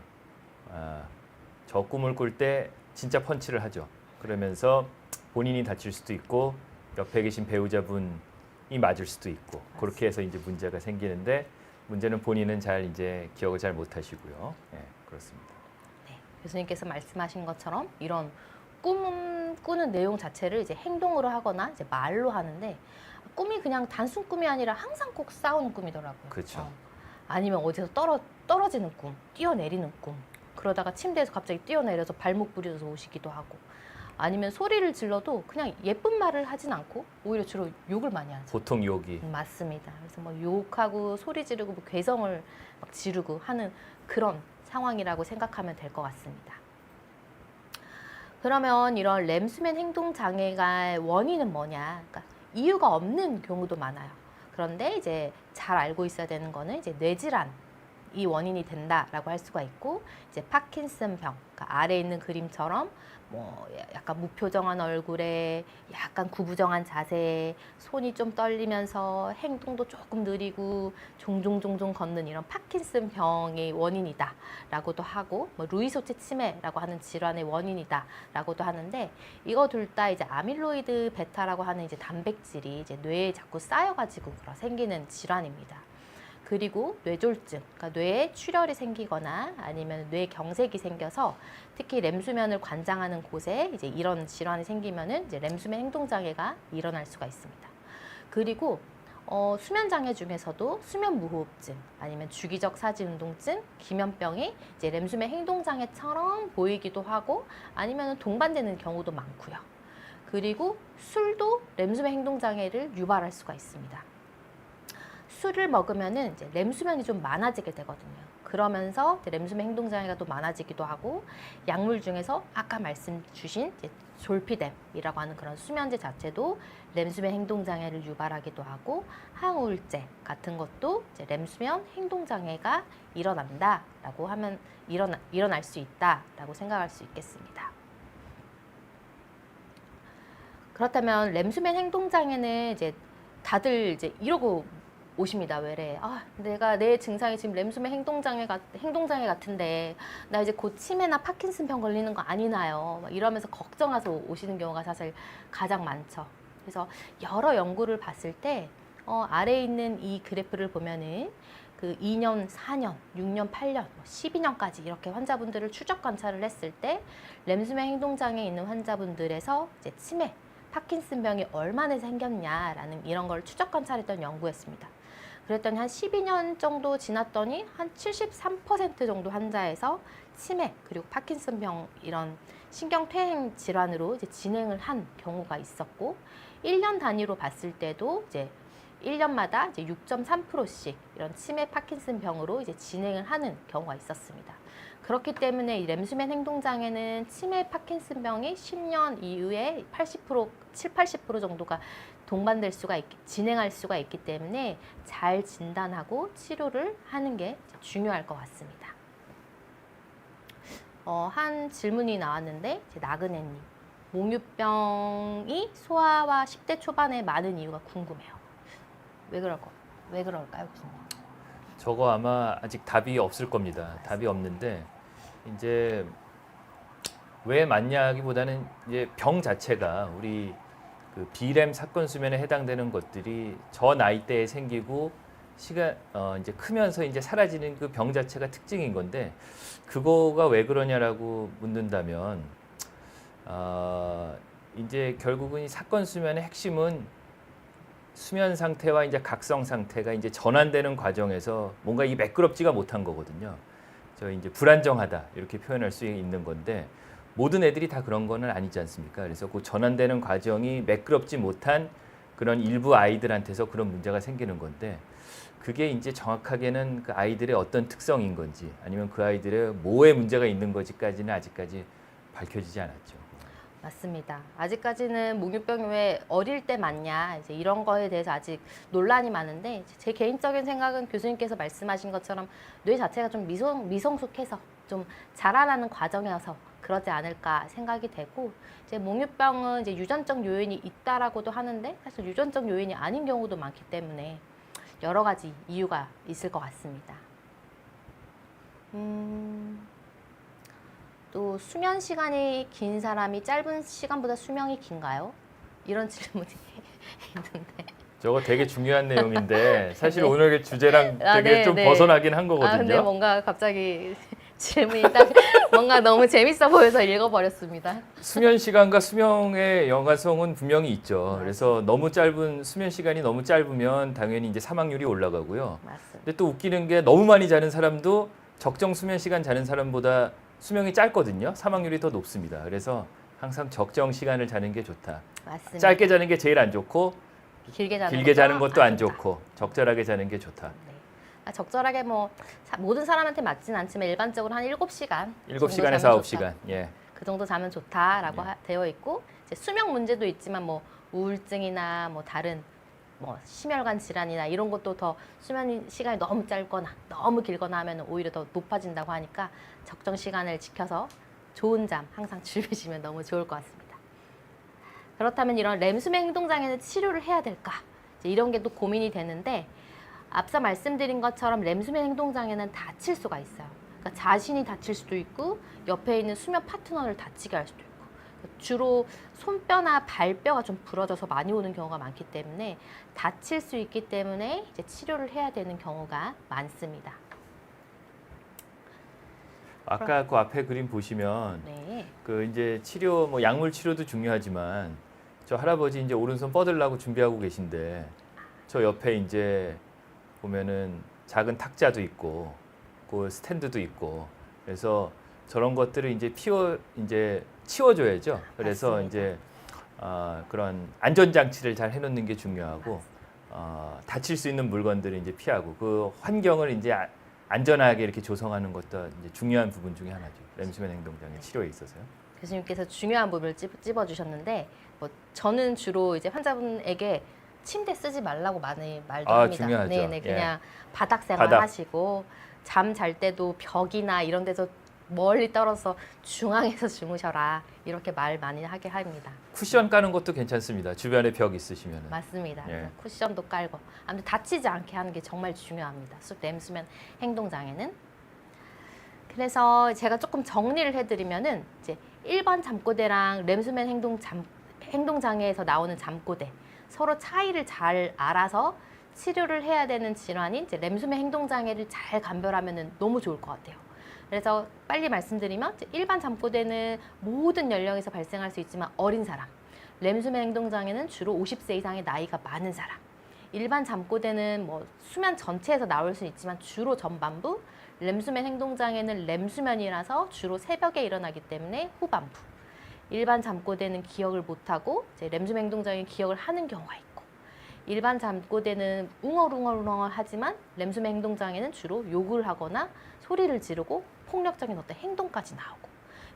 저 꿈을 꿀 때 진짜 펀치를 하죠. 그러면서 본인이 다칠 수도 있고 옆에 계신 배우자분이 맞을 수도 있고 그렇게 해서 이제 문제가 생기는데 문제는 본인은 잘 이제 기억을 잘 못하시고요. 네, 그렇습니다. 네, 교수님께서 말씀하신 것처럼 이런 꿈 꾸는 내용 자체를 이제 행동으로 하거나 이제 말로 하는데 꿈이 그냥 단순 꿈이 아니라 항상 꼭 싸우는 꿈이더라고요. 그렇죠. 아니면 어디서 떨어지는 꿈, 뛰어내리는 꿈. 그러다가 침대에서 갑자기 뛰어내려서 발목 부려서 오시기도 하고. 아니면 소리를 질러도 그냥 예쁜 말을 하진 않고 오히려 주로 욕을 많이 하죠. 보통 욕이. 맞습니다. 그래서 뭐 욕하고 소리 지르고 뭐 괴성을 막 지르고 하는 그런 상황이라고 생각하면 될 것 같습니다. 그러면 이런 램수면 행동 장애가 원인은 뭐냐? 그러니까 이유가 없는 경우도 많아요. 그런데 이제 잘 알고 있어야 되는 거는 이제 뇌질환이 원인이 된다라고 할 수가 있고, 이제 파킨슨병, 그러니까 아래에 있는 그림처럼 뭐 약간 무표정한 얼굴에 약간 구부정한 자세, 손이 좀 떨리면서 행동도 조금 느리고 종종 걷는 이런 파킨슨병의 원인이다라고도 하고, 뭐 루이소체 치매라고 하는 질환의 원인이다라고도 하는데, 이거 둘 다 이제 아밀로이드 베타라고 하는 이제 단백질이 이제 뇌에 자꾸 쌓여가지고 생기는 질환입니다. 그리고 뇌졸중, 그러니까 뇌에 출혈이 생기거나 아니면 뇌경색이 생겨서 특히 램수면을 관장하는 곳에 이제 이런 질환이 생기면은 이제 램수면 행동장애가 일어날 수가 있습니다. 그리고 수면 장애 중에서도 수면 무호흡증, 아니면 주기적 사지운동증, 기면병이 이제 램수면 행동장애처럼 보이기도 하고 아니면 동반되는 경우도 많고요. 그리고 술도 램수면 행동장애를 유발할 수가 있습니다. 술을 먹으면은 이제 램수면이 좀 많아지게 되거든요. 그러면서 이제 램수면 행동장애가 또 많아지기도 하고, 약물 중에서 아까 말씀 주신 이제 졸피뎀이라고 하는 그런 수면제 자체도 램수면 행동장애를 유발하기도 하고, 항우울제 같은 것도 이제 램수면 행동장애가 일어난다라고 하면 일어날 수 있다라고 생각할 수 있겠습니다. 그렇다면 램수면 행동장애는 이제 다들 이제 이러고 오십니다. 왜래? 내가 내 증상이 지금 램수면 행동장애 같은데 나 이제 곧 치매나 파킨슨병 걸리는 거 아니나요? 막 이러면서 걱정해서 오시는 경우가 사실 가장 많죠. 그래서 여러 연구를 봤을 때 아래에 있는 이 그래프를 보면은 그 2년, 4년, 6년, 8년, 12년까지 이렇게 환자분들을 추적 관찰을 했을 때 램수면 행동장애 있는 환자분들에서 이제 치매, 파킨슨병이 얼마나 생겼냐라는 이런 걸 추적 관찰했던 연구였습니다. 그랬더니 한 12년 정도 지났더니 한 73% 정도 환자에서 치매 그리고 파킨슨병 이런 신경퇴행 질환으로 이제 진행을 한 경우가 있었고, 1년 단위로 봤을 때도 이제 1년마다 이제 6.3%씩 이런 치매 파킨슨병으로 이제 진행을 하는 경우가 있었습니다. 그렇기 때문에 이 램수면 행동장애는 치매 파킨슨병이 10년 이후에 80% 정도가 동반될 수가 진행할 수가 있기 때문에 잘 진단하고 치료를 하는 게 중요할 것 같습니다. 한 질문이 나왔는데, 나그네님, 몽유병이 소아와 10대 초반에 많은 이유가 궁금해요. 왜 그럴까요, 교수님? 저거 아마 아직 답이 없을 겁니다. 답이 없는데, 이제 왜 많냐기보다는 이제 병 자체가 우리 그 비램 사건 수면에 해당되는 것들이 저 나이대에 생기고 이제 크면서 이제 사라지는 그 병 자체가 특징인 건데, 그거가 왜 그러냐라고 묻는다면, 이제 결국은 이 사건 수면의 핵심은 수면 상태와 이제 각성 상태가 이제 전환되는 과정에서 뭔가 이 매끄럽지가 못한 거거든요. 저 이제 불안정하다 이렇게 표현할 수 있는 건데, 모든 애들이 다 그런 거는 아니지 않습니까? 그래서 그 전환되는 과정이 매끄럽지 못한 그런 일부 아이들한테서 그런 문제가 생기는 건데, 그게 이제 정확하게는 그 아이들의 어떤 특성인 건지 아니면 그 아이들의 뭐에 문제가 있는 건지까지는 아직까지 밝혀지지 않았죠. 맞습니다. 아직까지는 몽유병이 왜 어릴 때 많냐 이제 이런 거에 대해서 아직 논란이 많은데, 제 개인적인 생각은 교수님께서 말씀하신 것처럼 뇌 자체가 좀 미성숙해서 좀 자라나는 과정이어서 그러지 않을까 생각이 되고, 이제 몽유병은 이제 유전적 요인이 있다라고도 하는데 사실 유전적 요인이 아닌 경우도 많기 때문에 여러 가지 이유가 있을 것 같습니다. 또 수면 시간이 긴 사람이 짧은 시간보다 수명이 긴가요? 이런 질문이 있는데. 저거 되게 중요한 내용인데 사실 네. 오늘 주제랑 되게 좀 벗어나긴 한 거거든요. 근데 뭔가 갑자기 질문이 딱 뭔가 너무 재밌어 보여서 읽어버렸습니다. 수면 시간과 수명의 연관성은 분명히 있죠. 그래서 너무 짧은 수면 시간이 너무 짧으면 당연히 이제 사망률이 올라가고요. 맞습니다. 근데 또 웃기는 게 너무 많이 자는 사람도 적정 수면 시간 자는 사람보다 수명이 짧거든요. 사망률이 더 높습니다. 그래서 항상 적정 시간을 자는 게 좋다. 맞습니다. 짧게 자는 게 제일 안 좋고 길게 자는 것도 안 좋다. 좋고 적절하게 자는 게 좋다. 네. 적절하게 뭐 모든 사람한테 맞진 않지만 일반적으로 한 7시간 7시간에서 9시간. 예. 그 정도 자면 좋다라고 네. 되어 있고 이제 수면 문제도 있지만 뭐 우울증이나 뭐 다른 뭐 심혈관 질환이나 이런 것도 더 수면 시간이 너무 짧거나 너무 길거나 하면 오히려 더 높아진다고 하니까 적정 시간을 지켜서 좋은 잠 항상 즐기시면 너무 좋을 것 같습니다. 그렇다면 이런 렘 수면 행동 장애는 치료를 해야 될까? 이제 이런 게 또 고민이 되는데 앞서 말씀드린 것처럼 렘 수면 행동 장애는 다칠 수가 있어요. 그러니까 자신이 다칠 수도 있고 옆에 있는 수면 파트너를 다치게 할 수도 있고 주로 손뼈나 발뼈가 좀 부러져서 많이 오는 경우가 많기 때문에 다칠 수 있기 때문에 이제 치료를 해야 되는 경우가 많습니다. 아까 그 앞에 그림 보시면 네, 그 이제 치료 뭐 약물 치료도 중요하지만 저 할아버지 이제 오른손 뻗으려고 준비하고 계신데 저 옆에 이제 보면은 작은 탁자도 있고 그 스탠드도 있고 그래서 저런 것들을 이제 치워줘야죠. 그래서 맞습니다. 이제 그런 안전 장치를 잘 해놓는 게 중요하고 다칠 수 있는 물건들을 이제 피하고 그 환경을 이제 안전하게 이렇게 조성하는 것도 이제 중요한 부분 중에 하나죠. 렘수면 행동장애 치료에 있어서요. 교수님께서 중요한 부분을 찝어주셨는데 뭐 저는 주로 이제 환자분에게 침대 쓰지 말라고 많이 말도 합니다. 중요하죠. 네네, 그냥 바닥 바닥. 생활하시고 잠 잘 때도 벽이나 이런 데서 멀리 떨어서 중앙에서 주무셔라 이렇게 말 많이 하게 합니다. 쿠션 까는 것도 괜찮습니다. 주변에 벽 있으시면. 맞습니다. 예. 쿠션도 깔고 아무튼 다치지 않게 하는 게 정말 중요합니다. 렘수면 행동 장애는. 그래서 제가 조금 정리를 해드리면은 이제 일반 잠꼬대랑 렘수면 행동 장애에서 나오는 잠꼬대 서로 차이를 잘 알아서 치료를 해야 되는 질환인 이제 렘수면 행동 장애를 잘 감별하면은 너무 좋을 것 같아요. 그래서 빨리 말씀드리면 일반 잠꼬대는 모든 연령에서 발생할 수 있지만 어린 사람, 렘수면 행동 장애는 주로 50세 이상의 나이가 많은 사람, 일반 잠꼬대는 뭐 수면 전체에서 나올 수 있지만 주로 전반부, 렘수면 행동 장애는 렘수면이라서 주로 새벽에 일어나기 때문에 후반부. 일반 잠꼬대는 기억을 못하고 이제 렘수면 행동 장애는 기억을 하는 경우가 있고, 일반 잠꼬대는 웅얼웅얼 하지만 렘수면 행동 장애는 주로 욕을 하거나 소리를 지르고 폭력적인 어떤 행동까지 나오고,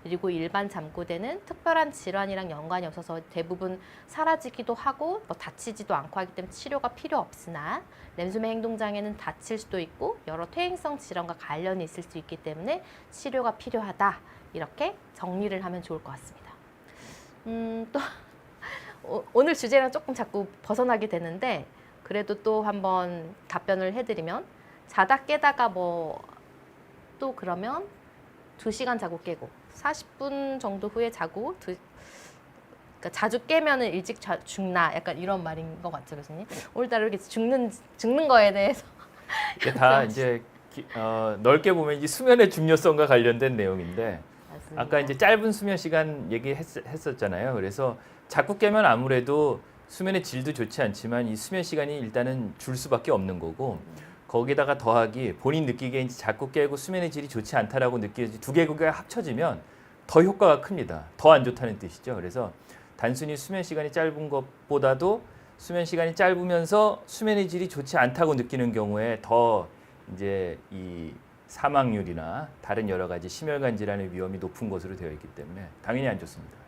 그리고 일반 잠꼬대는 특별한 질환이랑 연관이 없어서 대부분 사라지기도 하고 뭐 다치지도 않고 하기 때문에 치료가 필요 없으나 렘수면 행동 장애는 다칠 수도 있고 여러 퇴행성 질환과 관련이 있을 수 있기 때문에 치료가 필요하다. 이렇게 정리를 하면 좋을 것 같습니다. 또 오늘 주제랑 조금 자꾸 벗어나게 되는데 그래도 또 한번 답변을 해드리면 자다 깨다가 뭐 또 그러면 2시간 자고 깨고 40분 정도 후에 자고 그러니까 자주 깨면은 일찍 죽나 약간 이런 말인 것 같죠, 교수님? 오늘따라 이렇게 죽는 거에 대해서 이게 다 이제 넓게 보면 이 수면의 중요성과 관련된 내용인데 맞습니다. 아까 이제 짧은 수면 시간 얘기했었잖아요. 그래서 자꾸 깨면 아무래도 수면의 질도 좋지 않지만 이 수면 시간이 일단은 줄 수밖에 없는 거고 거기다가 더하기 본인 느끼기에 이제 자꾸 깨고 수면의 질이 좋지 않다라고 느껴지 두 개가 합쳐지면 더 효과가 큽니다. 더 안 좋다는 뜻이죠. 그래서 단순히 수면 시간이 짧은 것보다도 수면 시간이 짧으면서 수면의 질이 좋지 않다고 느끼는 경우에 더 이제 이 사망률이나 다른 여러 가지 심혈관 질환의 위험이 높은 것으로 되어 있기 때문에 당연히 안 좋습니다.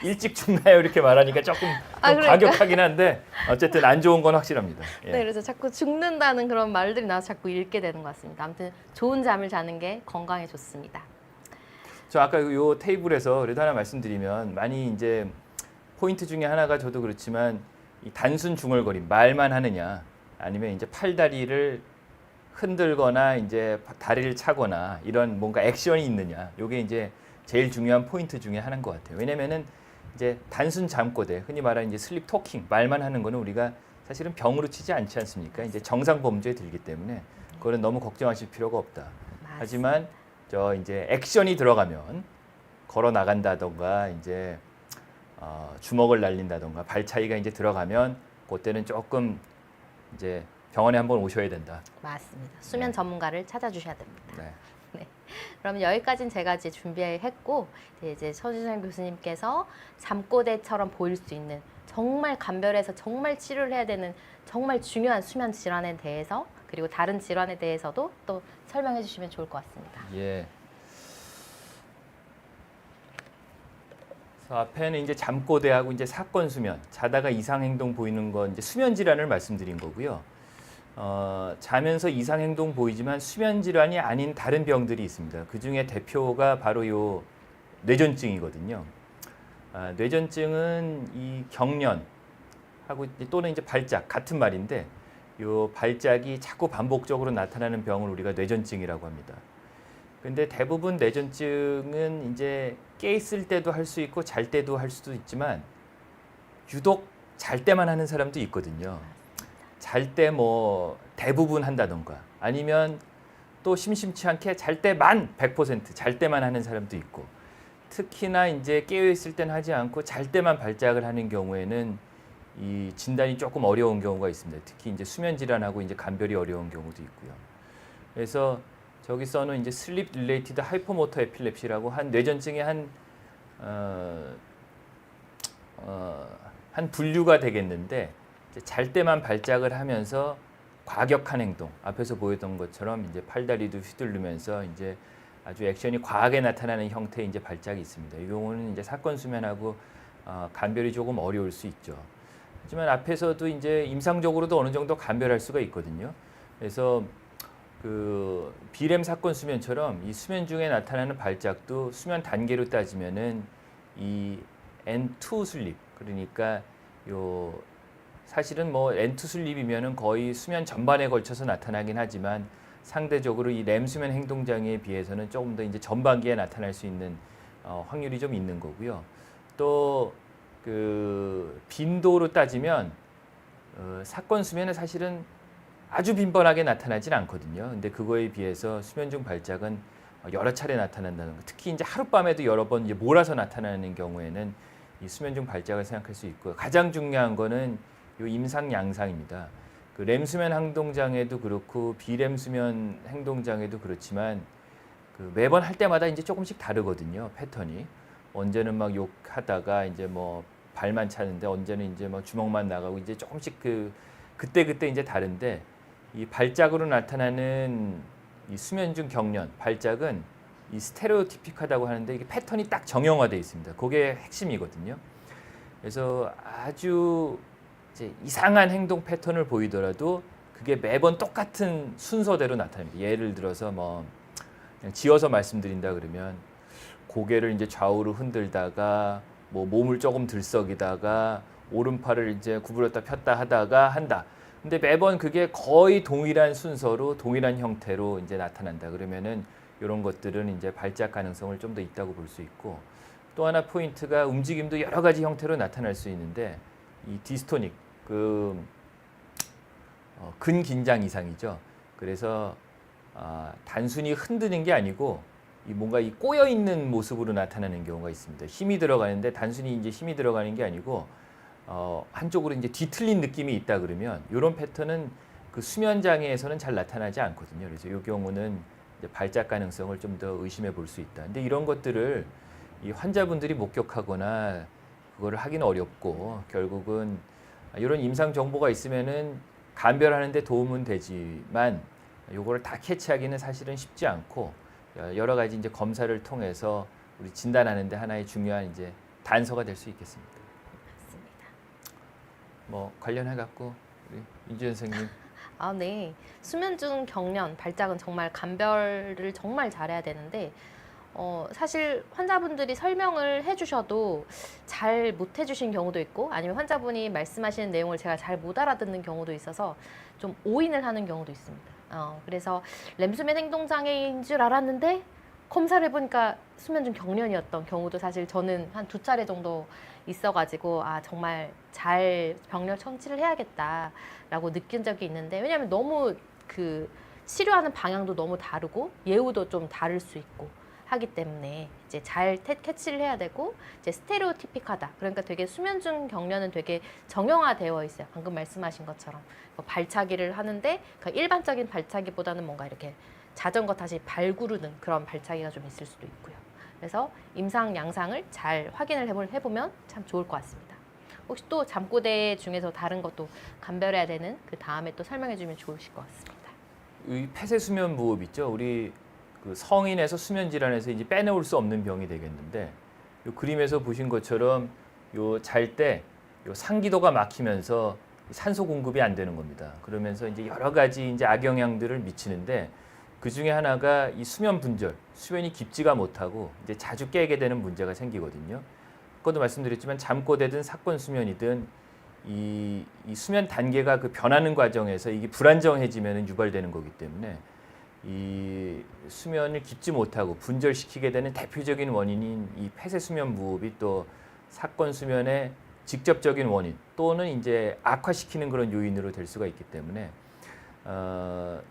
일찍 죽나요? 이렇게 말하니까 조금 그러니까. 과격하긴 한데 어쨌든 안 좋은 건 확실합니다. 예. 네, 그래서 자꾸 죽는다는 그런 말들이 나와서 자꾸 읽게 되는 것 같습니다. 아무튼 좋은 잠을 자는 게 건강에 좋습니다. 저 아까 요 테이블에서 그래도 하나 말씀드리면 많이 이제 포인트 중에 하나가 저도 그렇지만 이 단순 중얼거림 말만 하느냐 아니면 이제 팔다리를 흔들거나 이제 다리를 차거나 이런 뭔가 액션이 있느냐 요게 이제 제일 중요한 포인트 중에 하나인 것 같아요. 왜냐면은 이제 단순 잠꼬대 흔히 말하는 이제 슬립 토킹 말만 하는 거는 우리가 사실은 병으로 치지 않지 않습니까? 이제 정상 범주에 들기 때문에 그거는 너무 걱정하실 필요가 없다. 하지만 저 이제 액션이 들어가면 걸어 나간다던가 이제 주먹을 날린다던가 발차기가 이제 들어가면 그때는 조금 이제 병원에 한번 오셔야 된다. 맞습니다. 수면 네. 전문가를 찾아주셔야 됩니다. 네. 네. 그럼 여기까지는 제가 이제 준비했고 이제 서준선 교수님께서 잠꼬대처럼 보일 수 있는 정말 감별해서 정말 치료를 해야 되는 정말 중요한 수면 질환에 대해서 그리고 다른 질환에 대해서도 또 설명해 주시면 좋을 것 같습니다. 예. 그래서 앞에는 이제 잠꼬대하고 이제 사건 수면, 자다가 이상 행동 보이는 건 이제 수면 질환을 말씀드린 거고요. 자면서 이상 행동 보이지만 수면 질환이 아닌 다른 병들이 있습니다. 그 중에 대표가 바로 요 뇌전증이거든요. 뇌전증은 이 경련하고 또는 이제 발작 같은 말인데 요 발작이 자꾸 반복적으로 나타나는 병을 우리가 뇌전증이라고 합니다. 근데 대부분 뇌전증은 이제 깨 있을 때도 할 수 있고 잘 때도 할 수도 있지만 유독 잘 때만 하는 사람도 있거든요. 잘 때 뭐 대부분 한다던가 아니면 또 심심치 않게 잘 때만 100% 잘 때만 하는 사람도 있고 특히나 이제 깨어 있을 땐 하지 않고 잘 때만 발작을 하는 경우에는 이 진단이 조금 어려운 경우가 있습니다. 특히 이제 수면 질환하고 이제 감별이 어려운 경우도 있고요. 그래서 저기서는 이제 슬립 릴레이티드 하이퍼모터 에필lep시라고 한 뇌전증의 한 분류가 되겠는데 잘 때만 발작을 하면서 과격한 행동, 앞에서 보였던 것처럼 이제 팔다리도 휘두르면서 이제 아주 액션이 과하게 나타나는 형태의 이제 발작이 있습니다. 이 경우는 이제 사건 수면하고 감별이 조금 어려울 수 있죠. 하지만 앞에서도 이제 임상적으로도 어느 정도 감별할 수가 있거든요. 그래서 그 비렘 사건 수면처럼 이 수면 중에 나타나는 발작도 수면 단계로 따지면은 이 N2 슬립 그러니까 요 사실은 뭐 N2 슬립이면은 거의 수면 전반에 걸쳐서 나타나긴 하지만 상대적으로 이 렘 수면 행동 장애에 비해서는 조금 더 이제 전반기에 나타날 수 있는 확률이 좀 있는 거고요. 또 그 빈도로 따지면 사건 수면은 사실은 아주 빈번하게 나타나진 않거든요. 근데 그거에 비해서 수면 중 발작은 여러 차례 나타난다는 거. 특히 이제 하룻밤에도 여러 번 이제 몰아서 나타나는 경우에는 이 수면 중 발작을 생각할 수 있고요. 가장 중요한 거는 요 임상 양상입니다. 그 렘 수면 행동 장애도 그렇고 비렘 수면 행동 장애도 그렇지만 그 매번 할 때마다 이제 조금씩 다르거든요. 패턴이. 언제는 막 욕하다가 이제 뭐 발만 차는데 언제는 이제 뭐 주먹만 나가고 이제 조금씩 그때 이제 다른데 이 발작으로 나타나는 이 수면 중 경련, 발작은 이 스테레오티픽하다고 하는데 이게 패턴이 딱 정형화되어 있습니다. 그게 핵심이거든요. 그래서 아주 이제 이상한 행동 패턴을 보이더라도 그게 매번 똑같은 순서대로 나타납니다. 예를 들어서 뭐 그냥 지어서 말씀드린다 그러면 고개를 이제 좌우로 흔들다가 뭐 몸을 조금 들썩이다가 오른팔을 이제 구부렸다 폈다 하다가 한다. 근데 매번 그게 거의 동일한 순서로 동일한 형태로 이제 나타난다. 그러면은 이런 것들은 이제 발작 가능성을 좀 더 있다고 볼 수 있고 또 하나 포인트가 움직임도 여러 가지 형태로 나타날 수 있는데 이 디스토닉 근긴장 이상이죠. 그래서 단순히 흔드는 게 아니고 이 뭔가 이 꼬여 있는 모습으로 나타나는 경우가 있습니다. 힘이 들어가는데 단순히 이제 힘이 들어가는 게 아니고 한쪽으로 이제 뒤틀린 느낌이 있다 그러면 이런 패턴은 그 수면 장애에서는 잘 나타나지 않거든요. 그래서 이 경우는 이제 발작 가능성을 좀 더 의심해 볼 수 있다. 근데 이런 것들을 이 환자분들이 목격하거나 그거를 하기는 어렵고 결국은 이런 임상 정보가 있으면은 감별하는데 도움은 되지만 요거를 다 캐치하기는 사실은 쉽지 않고 여러 가지 이제 검사를 통해서 우리 진단하는데 하나의 중요한 이제 단서가 될 수 있겠습니다. 맞습니다. 뭐 관련해 갖고 우리 인주현 선생님. 네. 수면 중 경련, 발작은 정말 감별을 정말 잘해야 되는데 사실 환자분들이 설명을 해주셔도 잘 못 해주신 경우도 있고 아니면 환자분이 말씀하시는 내용을 제가 잘 못 알아듣는 경우도 있어서 좀 오인을 하는 경우도 있습니다. 그래서 렘수면 행동장애인 줄 알았는데 검사를 해보니까 수면 중 경련이었던 경우도 사실 저는 한 2차례 정도 있어가지고 정말 잘 병력 청취를 해야겠다라고 느낀 적이 있는데 왜냐하면 너무 그 치료하는 방향도 너무 다르고 예후도 좀 다를 수 있고 하기 때문에 이제 잘 캐치를 해야 되고 이제 스테레오티픽하다. 그러니까 되게 수면 중 경련은 되게 정형화되어 있어요. 방금 말씀하신 것처럼 발차기를 하는데 그 일반적인 발차기보다는 뭔가 이렇게 자전거 다시 발 구르는 그런 발차기가 좀 있을 수도 있고요. 그래서 임상 양상을 잘 확인을 해보면 참 좋을 것 같습니다. 혹시 또 잠꼬대 중에서 다른 것도 감별해야 되는 그 다음에 또 설명해주면 좋으실 것 같습니다. 이 폐쇄 수면 무호흡 있죠. 우리 그 성인에서 수면 질환에서 이제 빼놓을 수 없는 병이 되겠는데, 요 그림에서 보신 것처럼 요 잘 때 요 상기도가 막히면서 산소 공급이 안 되는 겁니다. 그러면서 이제 여러 가지 이제 악영향들을 미치는데, 그 중에 하나가 이 수면 분절, 수면이 깊지가 못하고 이제 자주 깨게 되는 문제가 생기거든요. 아까도 말씀드렸지만 잠꼬대든 사건 수면이든 이 수면 단계가 그 변하는 과정에서 이게 불안정해지면 유발되는 거기 때문에 이 수면을 깊지 못하고 분절시키게 되는 대표적인 원인인 이 폐쇄 수면 무호흡이 또 사건 수면의 직접적인 원인 또는 이제 악화시키는 그런 요인으로 될 수가 있기 때문에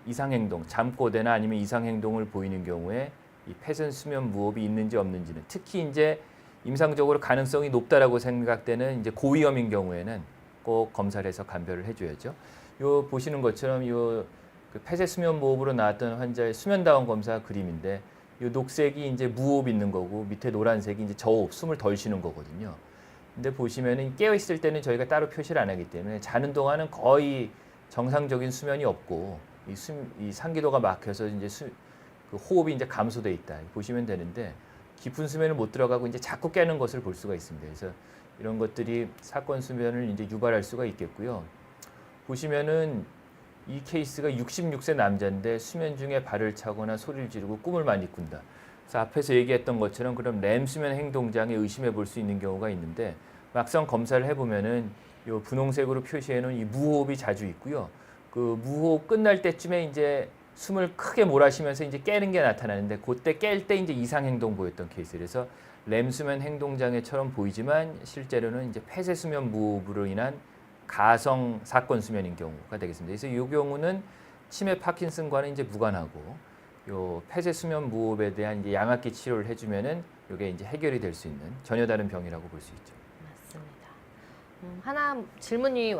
이상행동, 잠꼬대나 아니면 이상행동을 보이는 경우에 이 폐쇄 수면 무호흡이 있는지 없는지는 특히 이제 임상적으로 가능성이 높다라고 생각되는 이제 고위험인 경우에는 꼭 검사를 해서 감별을 해줘야죠. 요 보시는 것처럼 요 그 폐쇄 수면 무호흡으로 나왔던 환자의 수면다원 검사 그림인데, 요 녹색이 이제 무호흡 있는 거고 밑에 노란색이 이제 저호흡, 숨을 덜 쉬는 거거든요. 근데 보시면은 깨어 있을 때는 저희가 따로 표시를 안 하기 때문에 자는 동안은 거의 정상적인 수면이 없고 이 상기도가 막혀서 이제 그 호흡이 이제 감소돼 있다 보시면 되는데, 깊은 수면을 못 들어가고 이제 자꾸 깨는 것을 볼 수가 있습니다. 그래서 이런 것들이 사건 수면을 이제 유발할 수가 있겠고요. 보시면은 이 케이스가 66세 남자인데 수면 중에 발을 차거나 소리를 지르고 꿈을 많이 꾼다. 그래서 앞에서 얘기했던 것처럼 그럼 렘 수면 행동장애 의심해 볼 수 있는 경우가 있는데, 막상 검사를 해보면은 요 분홍색으로 표시해 놓은 이 무호흡이 자주 있고요. 그 무호흡 끝날 때쯤에 이제 숨을 크게 몰아쉬면서 이제 깨는 게 나타나는데, 그때 깰 때 이제 이상 행동 보였던 케이스. 그래서 렘 수면 행동 장애처럼 보이지만 실제로는 이제 폐쇄 수면 무호흡으로 인한 가성 사건 수면인 경우가 되겠습니다. 그래서 이 경우는 치매 파킨슨과는 이제 무관하고 요 폐쇄 수면 무호흡에 대한 이제 양압기 치료를 해주면은 이게 이제 해결이 될 수 있는 전혀 다른 병이라고 볼 수 있죠. 맞습니다. 하나 질문이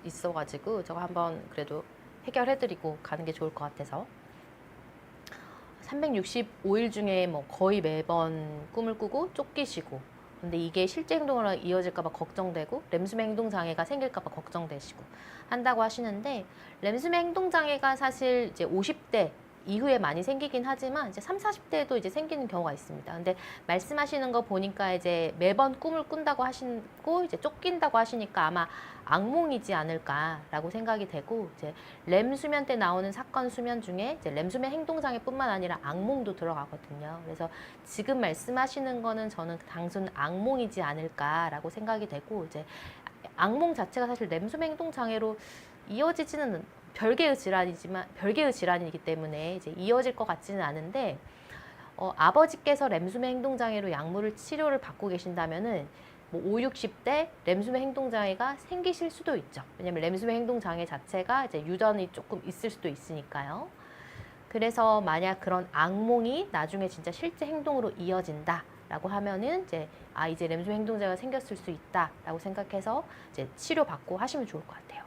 있어가지고 저거 한번 그래도 해결해드리고 가는 게 좋을 것 같아서, 365일 중에 뭐 거의 매번 꿈을 꾸고 쫓기시고, 근데 이게 실제 행동으로 이어질까봐 걱정되고 렘수면 행동 장애가 생길까봐 걱정되시고 한다고 하시는데, 렘수면 행동 장애가 사실 이제 50대 이후에 많이 생기긴 하지만 이제 3, 40대에도 이제 생기는 경우가 있습니다. 근데 말씀하시는 거 보니까 이제 매번 꿈을 꾼다고 하시고 이제 쫓긴다고 하시니까 아마 악몽이지 않을까라고 생각이 되고, 이제 렘 수면 때 나오는 사건 수면 중에 이제 렘 수면 행동 장애뿐만 아니라 악몽도 들어가거든요. 그래서 지금 말씀하시는 거는 저는 단순 악몽이지 않을까라고 생각이 되고, 이제 악몽 자체가 사실 렘 수면 행동 장애로 이어지지는 별개의 질환이기 때문에 이제 이어질 것 같지는 않은데, 아버지께서 렘수면 행동장애로 약물을 치료를 받고 계신다면은 뭐 5, 60대 렘수면 행동장애가 생기실 수도 있죠. 왜냐면 렘수면 행동장애 자체가 이제 유전이 조금 있을 수도 있으니까요. 그래서 만약 그런 악몽이 나중에 진짜 실제 행동으로 이어진다라고 하면은 이제 렘수면 행동장애가 생겼을 수 있다라고 생각해서 이제 치료받고 하시면 좋을 것 같아요.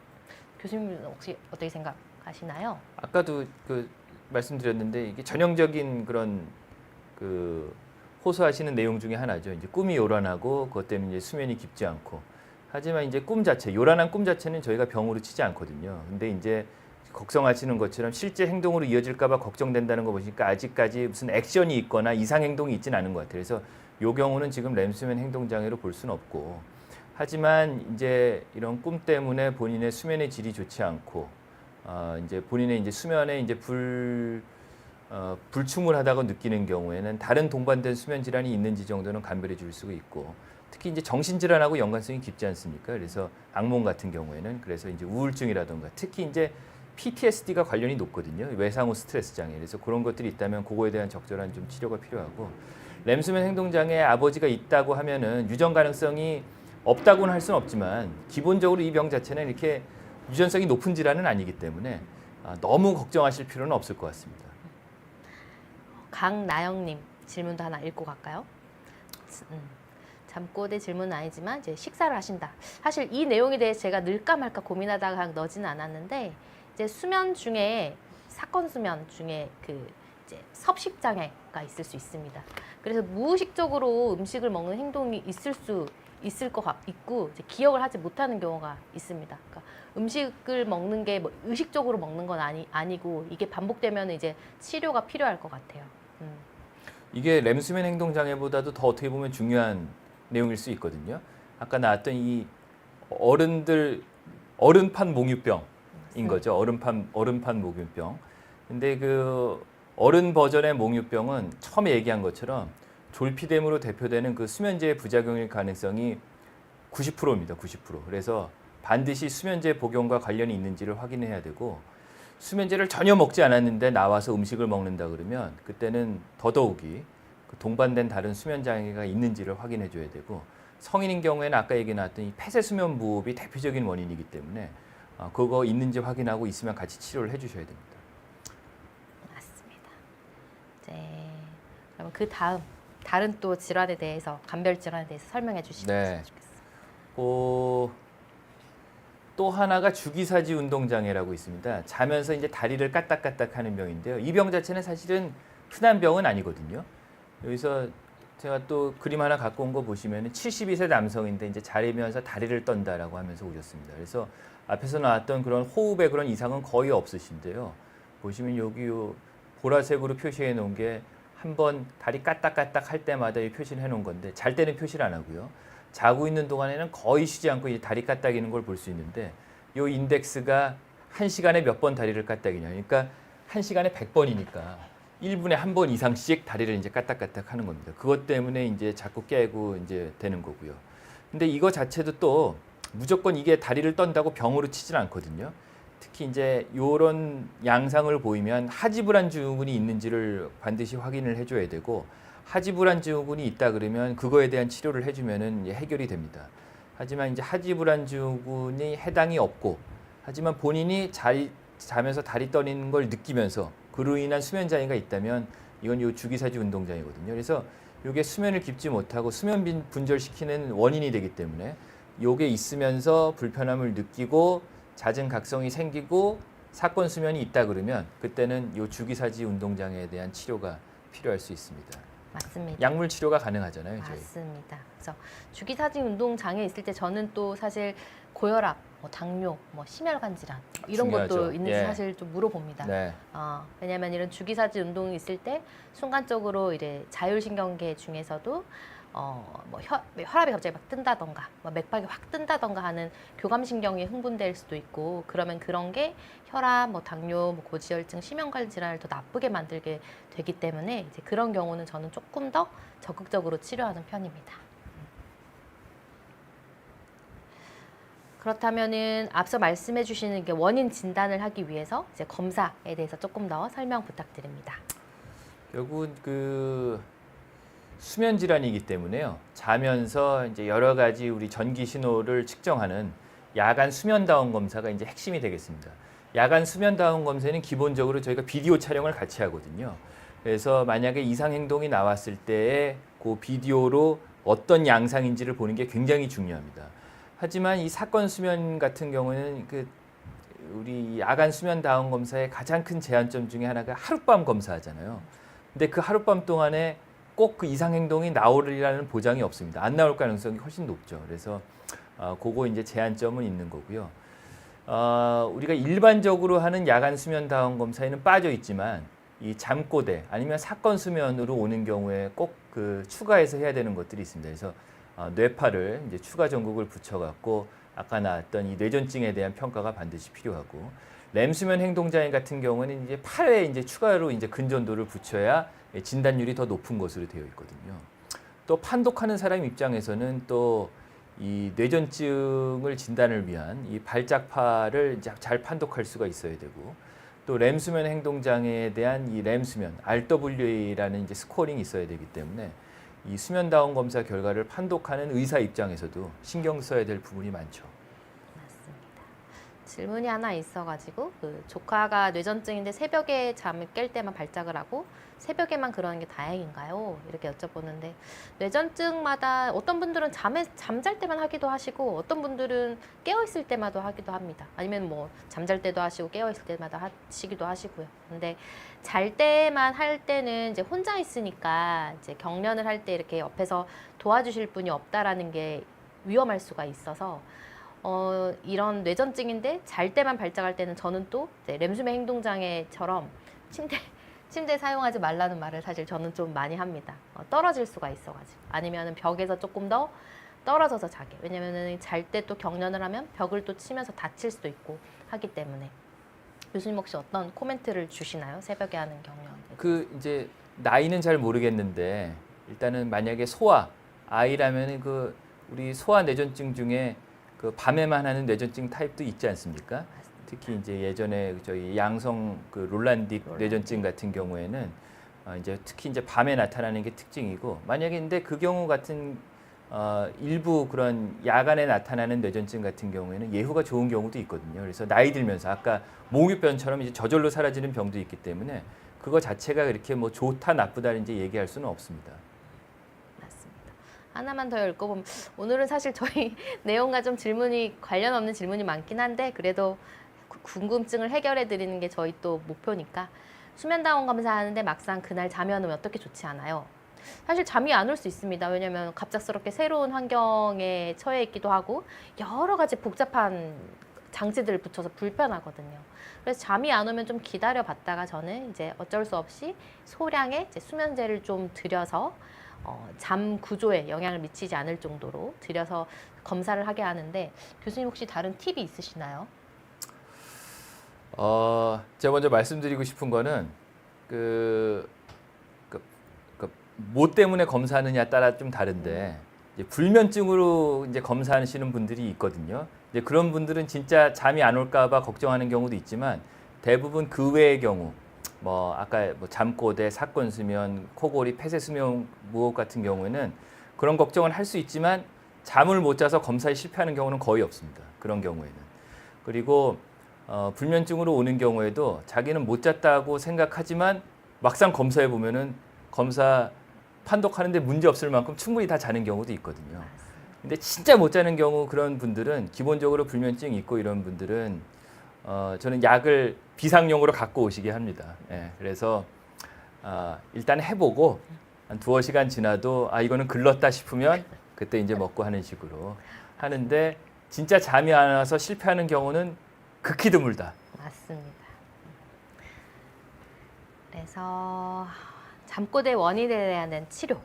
교수님은 혹시 어떻게 생각하시나요? 아까도 그 말씀드렸는데 이게 전형적인 그런 그 호소하시는 내용 중에 하나죠. 이제 꿈이 요란하고 그것 때문에 이제 수면이 깊지 않고. 하지만 이제 꿈 자체, 요란한 꿈 자체는 저희가 병으로 치지 않거든요. 근데 이제 걱정하시는 것처럼 실제 행동으로 이어질까봐 걱정된다는 거 보시니까 아직까지 무슨 액션이 있거나 이상 행동이 있지는 않은 것 같아요. 그래서 이 경우는 지금 렘수면 행동 장애로 볼 수는 없고. 하지만 이제 이런 꿈 때문에 본인의 수면의 질이 좋지 않고 이제 본인의 이제 수면에 이제 불충분하다고 느끼는 경우에는 다른 동반된 수면 질환이 있는지 정도는 감별해 줄 수가 있고, 특히 이제 정신 질환하고 연관성이 깊지 않습니까? 그래서 악몽 같은 경우에는 그래서 이제 우울증이라든가 특히 이제 PTSD가 관련이 높거든요. 외상후 스트레스 장애. 그래서 그런 것들이 있다면 그거에 대한 적절한 좀 치료가 필요하고, 렘수면 행동 장애에 아버지가 있다고 하면은 유전 가능성이 없다고는 할 수는 없지만 기본적으로 이 병 자체는 이렇게 유전성이 높은 질환은 아니기 때문에 너무 걱정하실 필요는 없을 것 같습니다. 강나영님 질문도 하나 읽고 갈까요? 잠꼬대 질문은 아니지만 이제 식사를 하신다. 사실 이 내용에 대해서 제가 넣을까 말까 고민하다가 넣지는 않았는데, 이제 수면 중에 사건 수면 중에 그 이제 섭식 장애가 있을 수 있습니다. 그래서 무의식적으로 음식을 먹는 행동이 있을 것 있고 이제 기억을 하지 못하는 경우가 있습니다. 그러니까 음식을 먹는 게 뭐 의식적으로 먹는 건 아니고 이게 반복되면 이제 치료가 필요할 것 같아요. 이게 램수면 행동 장애보다도 더 어떻게 보면 중요한 내용일 수 있거든요. 아까 나왔던 이 어른판 몽유병인 거죠. 어른판 몽유병. 근데 그 어른 버전의 몽유병은 처음에 얘기한 것처럼 졸피뎀으로 대표되는 그 수면제의 부작용일 가능성이 90%입니다. 90%. 그래서 반드시 수면제 복용과 관련이 있는지를 확인해야 되고, 수면제를 전혀 먹지 않았는데 나와서 음식을 먹는다 그러면 그때는 더더욱이 그 동반된 다른 수면 장애가 있는지를 확인해 줘야 되고, 성인인 경우에는 아까 얘기 나왔던 이 폐쇄 수면 무호흡이 대표적인 원인이기 때문에 그거 있는지 확인하고 있으면 같이 치료를 해 주셔야 됩니다. 맞습니다. 그러면 그 다음 다른 또 질환에 대해서 간별 질환에 대해서 설명해 주시면 좋겠습니다. 또 하나가 주기사지 운동장애라고 있습니다. 자면서 이제 다리를 까딱까딱 하는 병인데요. 이 병 자체는 사실은 흔한 병은 아니거든요. 여기서 제가 또 그림 하나 갖고 온 거 보시면 72세 남성인데 이제 자리면서 다리를 떤다라고 하면서 오셨습니다. 그래서 앞에서 나왔던 그런 호흡의 그런 이상은 거의 없으신데요. 보시면 여기 요 보라색으로 표시해 놓은 게 한 번 다리 까딱까딱 할 때마다 이 표시를 해 놓은 건데, 잘 때는 표시를 안 하고요. 자고 있는 동안에는 거의 쉬지 않고 이 다리 까딱이는 걸 볼 수 있는데, 이 인덱스가 1시간에 몇 번 다리를 까딱이냐. 그러니까 1시간에 100번이니까 1분에 한 번 이상씩 다리를 이제 까딱까딱 하는 겁니다. 그것 때문에 이제 자꾸 깨고 이제 되는 거고요. 근데 이거 자체도 또 무조건 이게 다리를 떤다고 병으로 치진 않거든요. 특히 이제 이런 양상을 보이면 하지불안 증후군이 있는지를 반드시 확인을 해줘야 되고, 하지불안 증후군이 있다 그러면 그거에 대한 치료를 해주면은 해결이 됩니다. 하지만 이제 하지불안 증후군이 해당이 없고, 하지만 본인이 자면서 다리 떠는 걸 느끼면서 그로 인한 수면 장애가 있다면 이건 요 주기사지 운동장애거든요. 그래서 이게 수면을 깊지 못하고 수면 분절시키는 원인이 되기 때문에 요게 있으면서 불편함을 느끼고 잦은 각성이 생기고 사건 수면이 있다 그러면 그때는 요 주기사지 운동장애에 대한 치료가 필요할 수 있습니다. 맞습니다. 약물 치료가 가능하잖아요, 저희. 맞습니다. 그래서 주기사지 운동 장애 있을 때 저는 또 사실 고혈압, 당뇨, 심혈관 질환 이런 중요하죠. 것도 있는지 예. 사실 좀 물어봅니다. 네. 왜냐하면 이런 주기사지 운동이 있을 때 순간적으로 이제 자율신경계 중에서도 혈압이 갑자기 막 뜬다던가 맥박이 확 뜬다던가 하는 교감신경이 흥분될 수도 있고, 그러면 그런 게 혈압, 당뇨, 고지혈증, 심혈관 질환을 더 나쁘게 만들게 되기 때문에 이제 그런 경우는 저는 조금 더 적극적으로 치료하는 편입니다. 그렇다면은 앞서 말씀해 주시는 게 원인 진단을 하기 위해서 이제 검사에 대해서 조금 더 설명 부탁드립니다. 결국은 그 수면 질환이기 때문에요. 자면서 이제 여러 가지 우리 전기 신호를 측정하는 야간 수면 다운 검사가 이제 핵심이 되겠습니다. 야간 수면 다운 검사는 기본적으로 저희가 비디오 촬영을 같이 하거든요. 그래서 만약에 이상 행동이 나왔을 때에 그 비디오로 어떤 양상인지를 보는 게 굉장히 중요합니다. 하지만 이 사건 수면 같은 경우는 우리 야간 수면 다운 검사의 가장 큰 제한점 중에 하나가 하룻밤 검사하잖아요. 근데 그 하룻밤 동안에 꼭 그 이상 행동이 나오리라는 보장이 없습니다. 안 나올 가능성이 훨씬 높죠. 그래서 그거 이제 제한점은 있는 거고요. 우리가 일반적으로 하는 야간 수면 다운 검사에는 빠져 있지만 이 잠꼬대 아니면 사건 수면으로 오는 경우에 꼭 그 추가해서 해야 되는 것들이 있습니다. 그래서 뇌파를 이제 추가 전극을 붙여갖고 아까 나왔던 이 뇌전증에 대한 평가가 반드시 필요하고, 램 수면 행동장애 같은 경우는 이제 팔에 이제 추가로 이제 근전도를 붙여야 진단율이 더 높은 것으로 되어 있거든요. 또 판독하는 사람 입장에서는 또 이 뇌전증을 진단을 위한 이 발작파를 이제 잘 판독할 수가 있어야 되고, 또 램 수면 행동 장애에 대한 이 램 수면 RWA라는 이제 스코어링이 있어야 되기 때문에 이 수면 다운 검사 결과를 판독하는 의사 입장에서도 신경 써야 될 부분이 많죠. 맞습니다. 질문이 하나 있어가지고 그 조카가 뇌전증인데 새벽에 잠을 깰 때만 발작을 하고 새벽에만 그러는 게 다행인가요? 이렇게 여쭤보는데 뇌전증마다 어떤 분들은 잠잘 때만 하기도 하시고 어떤 분들은 깨어 있을 때마다 하기도 합니다. 아니면 뭐 잠잘 때도 하시고 깨어 있을 때마다 하시기도 하시고요. 근데 잘 때만 할 때는 이제 혼자 있으니까 이제 경련을 할 때 이렇게 옆에서 도와주실 분이 없다라는 게 위험할 수가 있어서 이런 뇌전증인데 잘 때만 발작할 때는 저는 또 이제 램수면 행동장애처럼 침대 사용하지 말라는 말을 사실 저는 좀 많이 합니다. 떨어질 수가 있어가지고 아니면은 벽에서 조금 더 떨어져서 자게. 왜냐면은 잘 때 또 경련을 하면 벽을 또 치면서 다칠 수도 있고 하기 때문에. 교수님 혹시 어떤 코멘트를 주시나요? 새벽에 하는 경련. 그 이제 나이는 잘 모르겠는데 일단은 만약에 아이라면은 그 우리 소아 뇌전증 중에 그 밤에만 하는 뇌전증 타입도 있지 않습니까? 특히 이제 예전에 저희 양성 그 롤란딕 뇌전증 같은 경우에는 이제 특히 이제 밤에 나타나는 게 특징이고 만약에 근데 그 경우 같은 일부 그런 야간에 나타나는 뇌전증 같은 경우에는 예후가 좋은 경우도 있거든요. 그래서 나이 들면서 아까 몽유병처럼 이제 저절로 사라지는 병도 있기 때문에 그거 자체가 그렇게 뭐 좋다 나쁘다 이제 얘기할 수는 없습니다. 하나만 더 읽어보면 오늘은 사실 저희 내용과 좀 관련 없는 질문이 많긴 한데 그래도 궁금증을 해결해 드리는 게 저희 또 목표니까 수면다원 검사하는데 막상 그날 잠이 안 오면 어떻게 좋지 않아요? 사실 잠이 안 올 수 있습니다. 왜냐하면 갑작스럽게 새로운 환경에 처해 있기도 하고 여러 가지 복잡한 장치들을 붙여서 불편하거든요. 그래서 잠이 안 오면 좀 기다려 봤다가 저는 이제 어쩔 수 없이 소량의 이제 수면제를 좀 들여서 잠 구조에 영향을 미치지 않을 정도로 들여서 검사를 하게 하는데 교수님 혹시 다른 팁이 있으시나요? 제가 먼저 말씀드리고 싶은 거는 뭐 때문에 검사하느냐 따라 좀 다른데 이제 불면증으로 이제 검사하시는 분들이 있거든요. 이제 그런 분들은 진짜 잠이 안 올까봐 걱정하는 경우도 있지만 대부분 그 외의 경우 뭐 아까 뭐 잠꼬대, 사건 수면, 코골이, 폐쇄 수면 무호흡 같은 경우에는 그런 걱정을 할 수 있지만 잠을 못 자서 검사에 실패하는 경우는 거의 없습니다. 그런 경우에는. 그리고 불면증으로 오는 경우에도 자기는 못 잤다고 생각하지만 막상 검사해 보면은 검사 판독하는데 문제 없을 만큼 충분히 다 자는 경우도 있거든요. 근데 진짜 못 자는 경우 그런 분들은 기본적으로 불면증이 있고 이런 분들은 저는 약을 비상용으로 갖고 오시게 합니다. 예, 그래서 일단 해보고 한 2~5시간 지나도 이거는 글렀다 싶으면 그때 이제 먹고 하는 식으로 하는데 진짜 잠이 안 와서 실패하는 경우는 극히 드물다. 맞습니다. 그래서 잠꼬대 원인에 대한 치료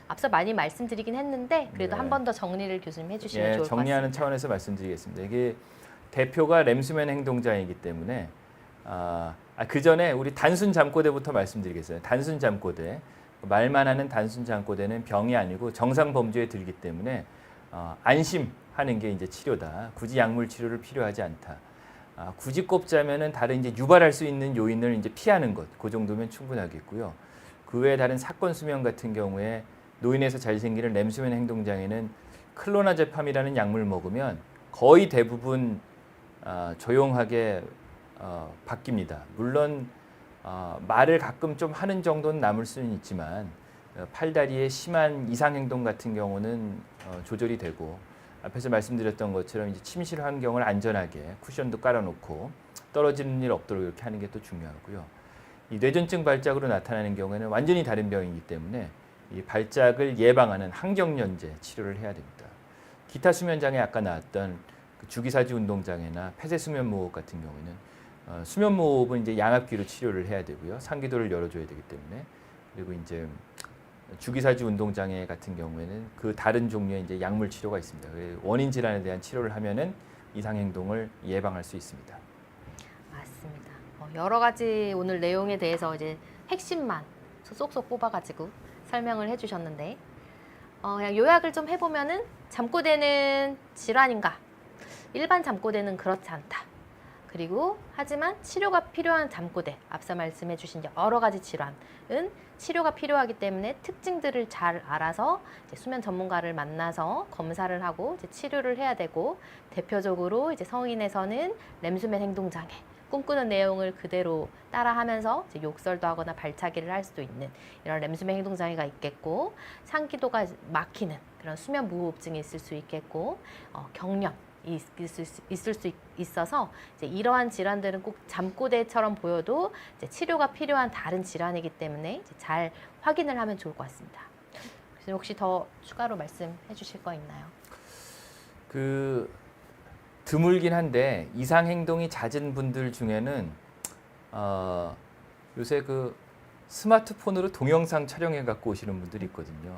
앞서 많이 말씀드리긴 했는데 그래도 네. 한 번 더 정리를 교수님 해주시면 좋을 것 같습니다. 정리하는 차원에서 말씀드리겠습니다. 이게 대표가 램수면 행동장애이기 때문에 그 전에 우리 단순 잠꼬대부터 말씀드리겠어요. 단순 잠꼬대 말만 하는 단순 잠꼬대는 병이 아니고 정상 범주에 들기 때문에 안심하는 게 이제 치료다. 굳이 약물 치료를 필요하지 않다. 굳이 꼽자면은 다른 이제 유발할 수 있는 요인을 이제 피하는 것, 그 정도면 충분하겠고요. 그 외에 다른 사건 수면 같은 경우에 노인에서 잘 생기는 램수면 행동장애는 클로나제팜이라는 약물 먹으면 거의 대부분 조용하게 바뀝니다. 물론 말을 가끔 좀 하는 정도는 남을 수는 있지만 팔다리의 심한 이상 행동 같은 경우는 조절이 되고 앞에서 말씀드렸던 것처럼 이제 침실 환경을 안전하게 쿠션도 깔아놓고 떨어지는 일 없도록 이렇게 하는 게 또 중요하고요. 이 뇌전증 발작으로 나타나는 경우에는 완전히 다른 병이기 때문에 이 발작을 예방하는 항경련제 치료를 해야 됩니다. 기타 수면 장애 아까 나왔던 그 주기사지 운동 장애나 폐쇄 수면 무호흡 같은 경우에는 수면 무호흡은 이제 양압기로 치료를 해야 되고요. 상기도를 열어줘야 되기 때문에 그리고 이제 주기사지 운동 장애 같은 경우에는 그 다른 종류의 이제 약물 치료가 있습니다. 원인 질환에 대한 치료를 하면은 이상 행동을 예방할 수 있습니다. 맞습니다. 여러 가지 오늘 내용에 대해서 이제 핵심만 쏙쏙 뽑아가지고 설명을 해주셨는데 그냥 요약을 좀 해보면은 잠꼬대는 질환인가? 일반 잠꼬대는 그렇지 않다. 그리고 하지만 치료가 필요한 잠꼬대, 앞서 말씀해 주신 여러 가지 질환은 치료가 필요하기 때문에 특징들을 잘 알아서 이제 수면 전문가를 만나서 검사를 하고 이제 치료를 해야 되고, 대표적으로 이제 성인에서는 렘수면 행동장애, 꿈꾸는 내용을 그대로 따라하면서 이제 욕설도 하거나 발차기를 할 수도 있는 이런 렘수면 행동장애가 있겠고, 상기도가 막히는 그런 수면 무호흡증이 있을 수 있겠고, 경련이 있을 수 있어서 이제 이러한 질환들은 꼭 잠꼬대처럼 보여도 이제 치료가 필요한 다른 질환이기 때문에 이제 잘 확인을 하면 좋을 것 같습니다. 그래서 혹시 더 추가로 말씀해 주실 거 있나요? 그 드물긴 한데 이상 행동이 잦은 분들 중에는 요새 그 스마트폰으로 동영상 촬영해 갖고 오시는 분들이 있거든요.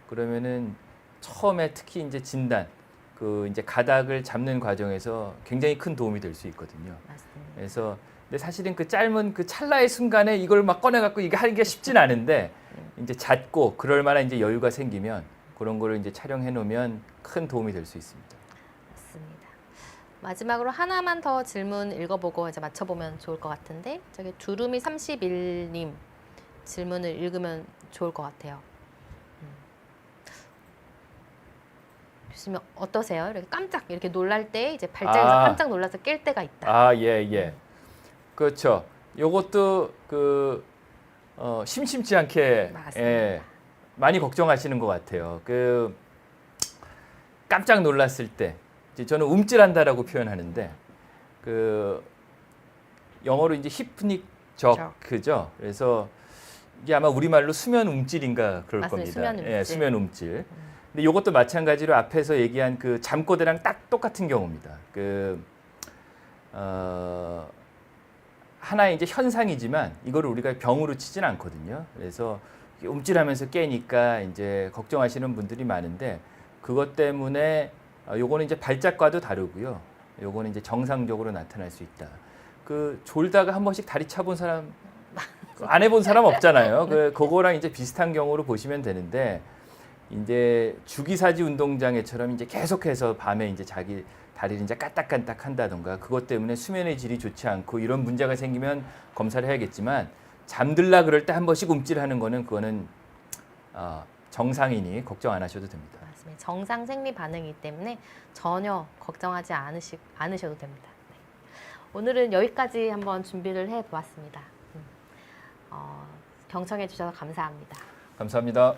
그러면은 처음에 특히 이제 진단, 그 이제 가닥을 잡는 과정에서 굉장히 큰 도움이 될 수 있거든요. 맞습니다. 그래서 근데 사실은 그 짧은 그 찰나의 순간에 이걸 막 꺼내 갖고 이게 하는 게 쉽진 않은데 이제 잦고 그럴 만한 이제 여유가 생기면 그런 거를 이제 촬영해 놓으면 큰 도움이 될 수 있습니다. 맞습니다. 마지막으로 하나만 더 질문 읽어보고 이제 맞춰보면 좋을 것 같은데, 저기 두루미 31님 질문을 읽으면 좋을 것 같아요. 교수님 어떠세요? 이렇게 깜짝 이렇게 놀랄 때 이제 발작에서 깜짝 놀라서 깰 때가 있다. 아, 예, 예. 그렇죠. 요것도 그 심심치 않게 맞습니다. 많이 걱정하시는 것 같아요. 그 깜짝 놀랐을 때 이제 저는 움찔한다라고 표현하는데 그 영어로 이제 히프닉 저크죠. 그래서 이게 아마 우리말로 수면 움찔인가 그럴 맞습니다. 겁니다. 수면 움찔. 예, 수면 움찔. 근데 이것도 마찬가지로 앞에서 얘기한 그 잠꼬대랑 딱 똑같은 경우입니다. 그 하나의 이제 현상이지만 이거를 우리가 병으로 치진 않거든요. 그래서 움찔하면서 깨니까 이제 걱정하시는 분들이 많은데 그것 때문에 요거는 이제 발작과도 다르고요. 요거는 이제 정상적으로 나타날 수 있다. 그 졸다가 한 번씩 다리 차본 사람 안 해본 사람 없잖아요. 그거랑 이제 비슷한 경우로 보시면 되는데 이제 주기사지 운동장애처럼 이제 계속해서 밤에 이제 자기 다리를 이제 까딱까딱 한다던가 그것 때문에 수면의 질이 좋지 않고 이런 문제가 생기면 검사를 해야겠지만 잠들라 그럴 때 한 번씩 움찔하는 거는 그거는 정상이니 걱정 안 하셔도 됩니다. 맞습니다. 정상 생리 반응이기 때문에 전혀 걱정하지 않으셔도 됩니다. 네. 오늘은 여기까지 한번 준비를 해보았습니다. 경청해 주셔서 감사합니다. 감사합니다.